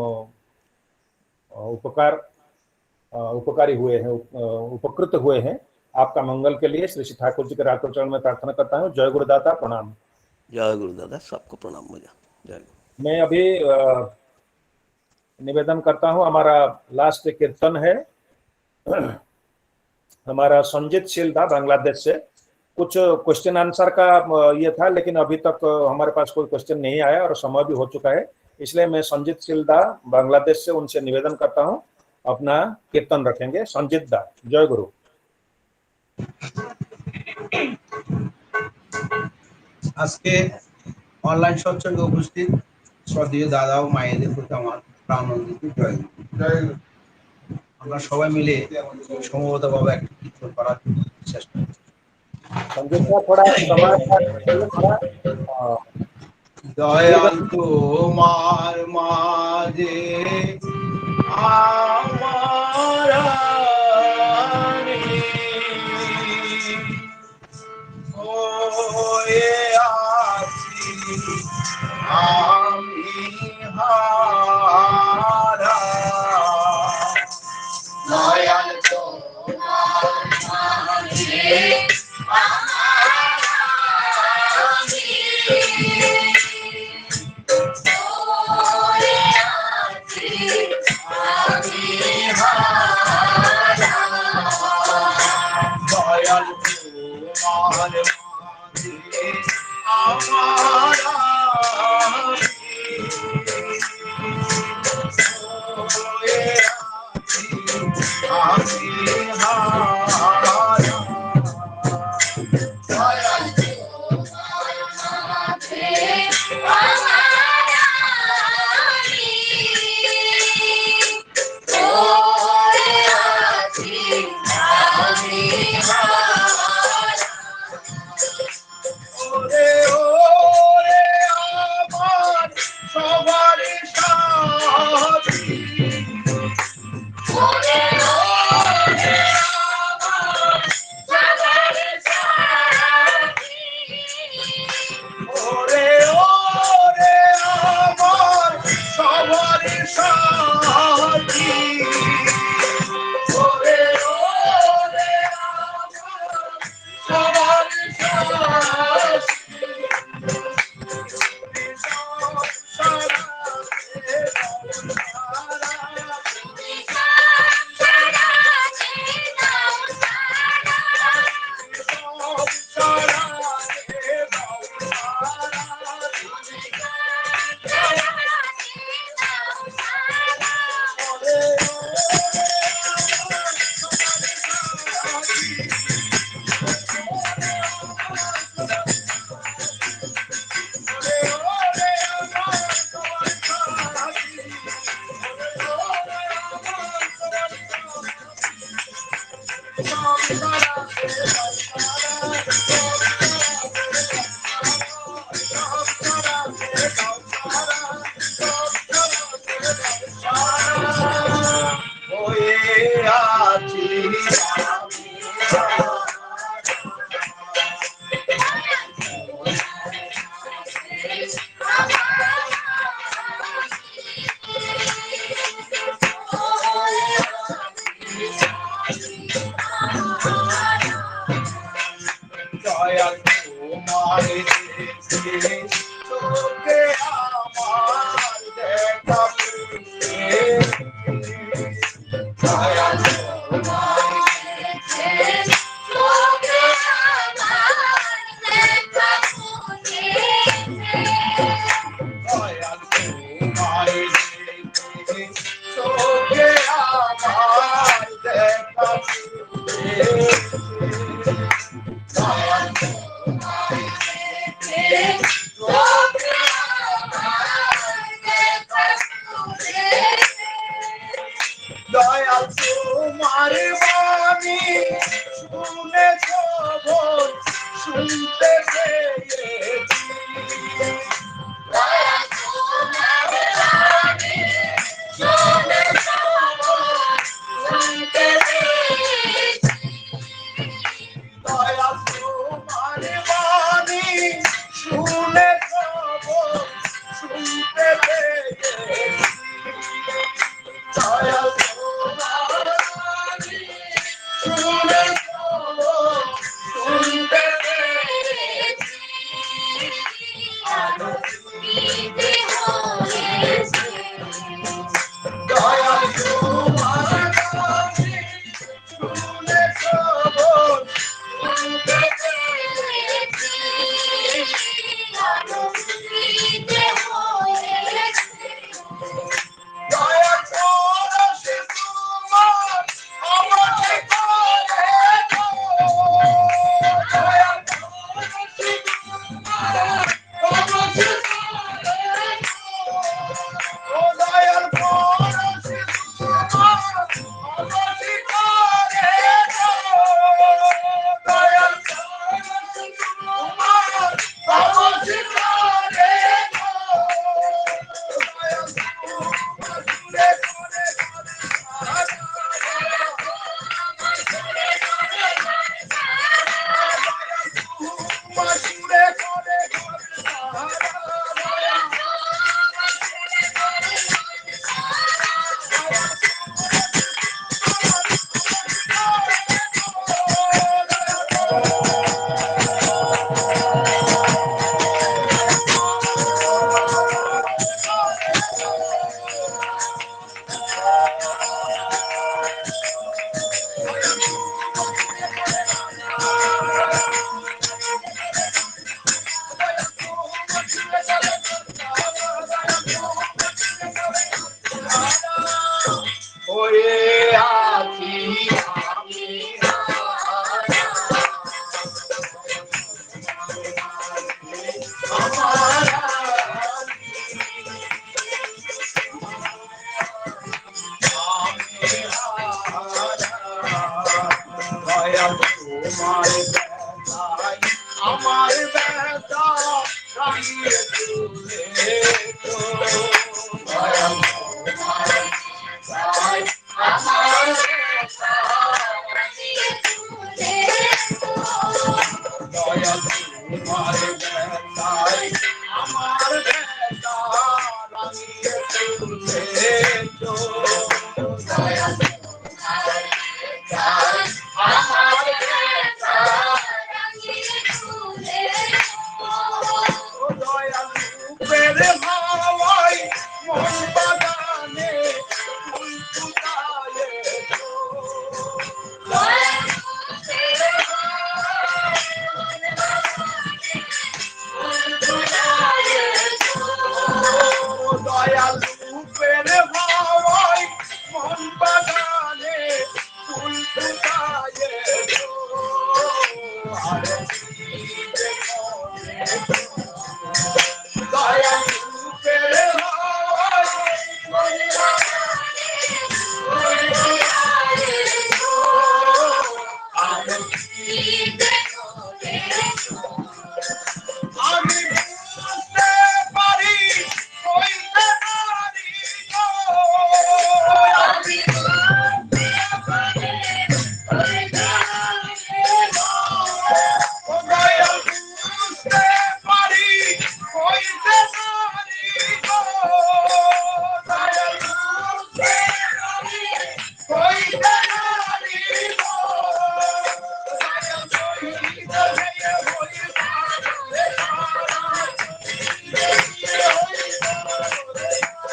S2: उपकारी हुए हैं, उपकृत हुए हैं। आपका मंगल के लिए श्री श्री ठाकुर जी के रातों चरण में प्रार्थना करता हूँ। जय गुरुदाता, प्रणाम।
S13: जय गुरुदादा, सबको प्रणाम। मजा जय।
S2: मैं अभी निवेदन करता हूँ, हमारा लास्ट कीर्तन है हमारा संजीत शिलदा बांग्लादेश से। कुछ क्वेश्चन आंसर का ये था, लेकिन अभी तक हमारे पास कोई क्वेश्चन नहीं आया और समय भी हो चुका है, इसलिए मैं संजीत शिलदा बांग्लादेश से उनसे निवेदन करता हूँ अपना कीर्तन रखेंगे। संजीत दा, जय गुरु।
S14: আজকে অনলাইন সৎসঙ্গে উপস্থিত শ্রদ্ধেয় দাদা ও মায়েদের প্রতি আমার প্রাণবন্দিত জয় গুরু। আমরা সবাই মিলে সমবেতভাবে একটা কীর্তন করার চেষ্টা করছি।
S2: जितना थोड़ा समय थोड़ा
S14: দয়াল তোমার মাঝে আমার হয়ে আছি আমি হারা দয়াল তোমার মাঝে দয়াল তোমার মাঝে আমার আমি হারা দয়াল তোমার মাঝে ওরে ওরে আমার সবার সাথী ওরে ওরে আমার সবার সাথী ওরে ওরে আমার সবার সাথী ওরে ওরে আমার সবার দয়াল তোমার দেখে চোখে আমার দেখা দয়াল তোমার দেখে
S9: দয়াল তোমার বেলায় আমার বেদা রাঙিয়ে তুলে তো দয়াল তোমার বেলায় আমার বেদা রাঙিয়ে তুলে তো দয়াল তোমার বেলায় আমার বেদা রাঙিয়ে তুলে তো দয়াল তোমার বেলায় আমার বেদা রাঙিয়ে তুলে তো দয়াল রূপের হাওয়ায় মন বাগানে ফুল ফুটায়ে তো দয়াল রূপের হাওয়ায় মন বাগানে ফুল ফুটায়ে তো দয়াল রূপের হাওয়ায় মন বাগানে ফুল ফুটায়ে তো আরে দয়াল রূপের হাওয়ায় মন বাগানে ফুল ফুটায়ে তো আরে আমি বুঝতে পারি হইতে পারি গো আমি বুঝতে পারি হইতে পারি গো ও দয়াল বুঝতে পারি হইতে পারি গো দয়াল বুঝতে পারি হইতে পারি গো দয়াল হইতে হইতে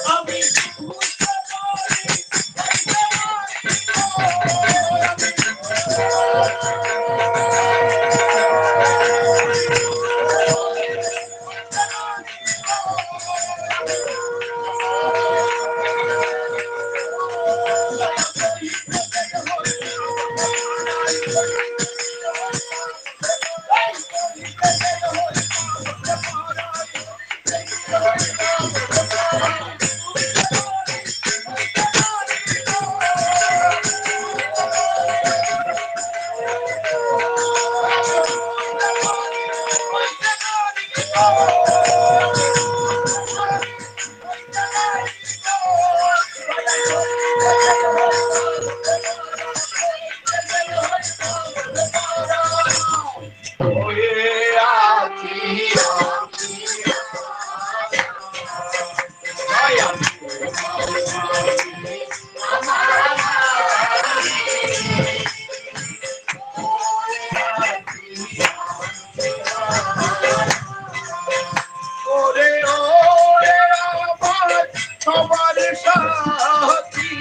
S9: আমি ওরে ওরে আমার সবার সাথী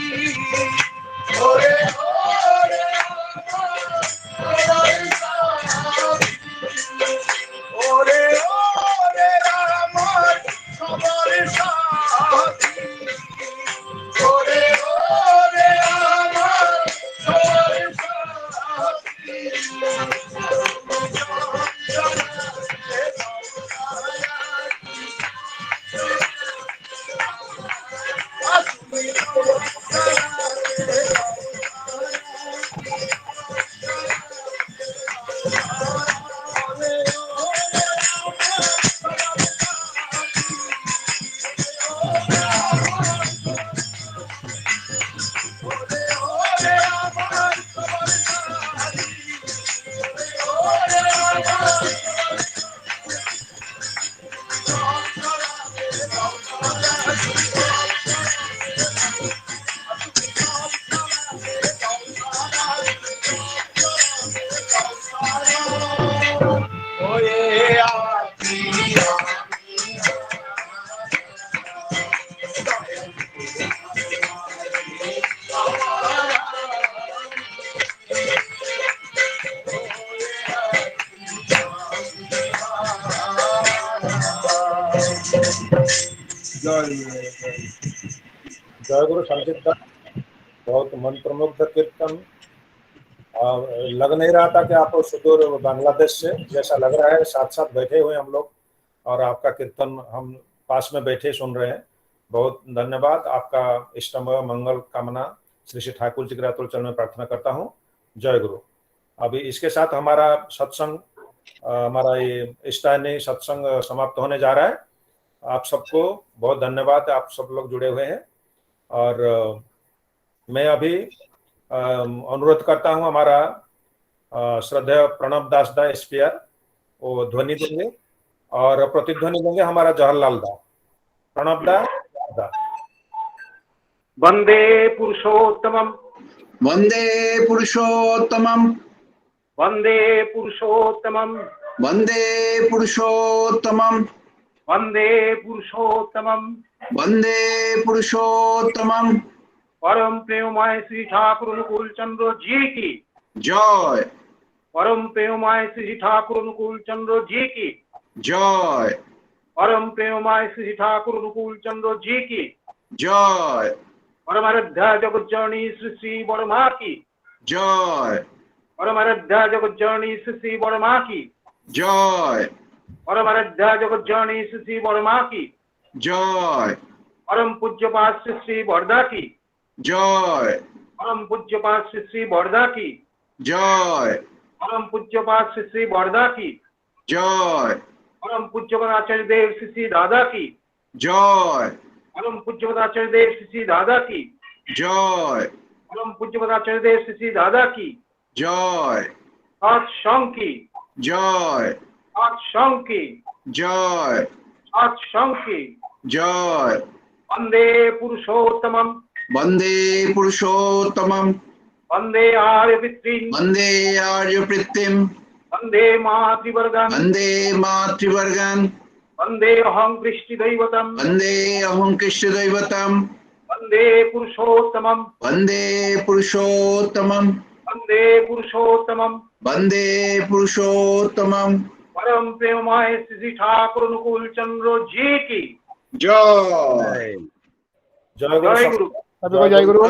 S9: ওরে ওরে আমার সবার সাথী ওরে ওরে আমার সবার সাথী ওরে ওরে আমার সবার সাথী
S2: जय गुरु संचित दास, बहुत मंत्रमुग्ध कीर्तन। लग नहीं रहा था कि आप सुदूर बांग्लादेश से, जैसा लग रहा है साथ साथ बैठे हुए हम लोग और आपका कीर्तन हम पास में बैठे सुन रहे हैं। बहुत धन्यवाद। आपका इष्टमय मंगल कामना श्री श्री ठाकुर जी के अतुल चरण में प्रार्थना करता हूँ। जय गुरु। अभी इसके साथ हमारा सत्संग, हमारा ये इष्टानी सत्संग समाप्त होने जा रहा है। आप सबको बहुत धन्यवाद, आप सब लोग जुड़े हुए हैं। और मैं अभी अनुरोध करता हूं हमारा श्रद्धेय प्रणब दास दा एसपीआर, वो ध्वनि देंगे और प्रतिध्वनि देंगे हमारा जवाहरलाल दा। प्रणब दा।
S15: वंदे पुरुषोत्तमम,
S1: वंदे पुरुषोत्तमम,
S15: वंदे पुरुषोत्तमम,
S1: वंदे पुरुषोत्तमम,
S15: वंदे पुरुषोत्तमम,
S1: वंदे पुरुषोत्तमम।
S15: परम प्रेममय श्री ठाकुर अनुकूल चंद्र जी की
S1: जय।
S15: परम प्रेममय श्री ठाकुर अनुकूल चंद्र जी की
S1: जय।
S15: परम प्रेममय श्री ठाकुर अनुकूल चंद्र जी की
S1: जय।
S15: परम आराध्या जगत जननी श्री श्री वर्मा की
S1: जय।
S15: परम आराध्या जगत जननी श्री श्री वर्मा की
S1: जय।
S15: परम आराध्या जगत जननी श्री श्री वर्मा की
S1: जय।
S15: परम पूज्य पाद श्री श्री वर्धा की
S1: जय।
S15: परम पूज्य पाद श्री श्री वर्धा की
S1: जय।
S15: परम पूज्य पाद श्री श्री वर्धा की
S1: जय।
S15: परम पूज्य पाद आचार्य देव श्री श्री दादा की
S1: जय।
S15: परम पूज्य पाद आचार्य देव श्री श्री दादा की
S1: जय।
S15: परम पूज्य पाद आचार्य देव श्री श्री दादा की
S1: जय।
S15: सत्संग की
S1: जय।
S15: सत्संग की
S1: जय।
S15: सत्संग की
S1: जय।
S15: वंदे पुरुषोत्तमम,
S1: वंदे पुरुषोत्तमम,
S15: वंदे आर्यपितृन्,
S1: वंदे आर्यवृत्तिम,
S15: वंदे मातृवर्गं,
S1: वंदे मातृवर्गं,
S15: वंदे अहं कृष्णदैवतं,
S1: वंदे अहं कृष्णदैवतं,
S15: वंदे पुरुषोत्तमम,
S1: वंदे पुरुषोत्तमम,
S15: वंदे पुरुषोत्तमम,
S1: वंदे पुरुषोत्तमम।
S15: परम प्रेममय श्री ठाकुर अनुकूल चंद्र जी की
S1: जय।
S2: जय गुरु।
S15: जय गुरु।
S12: जय गुरु।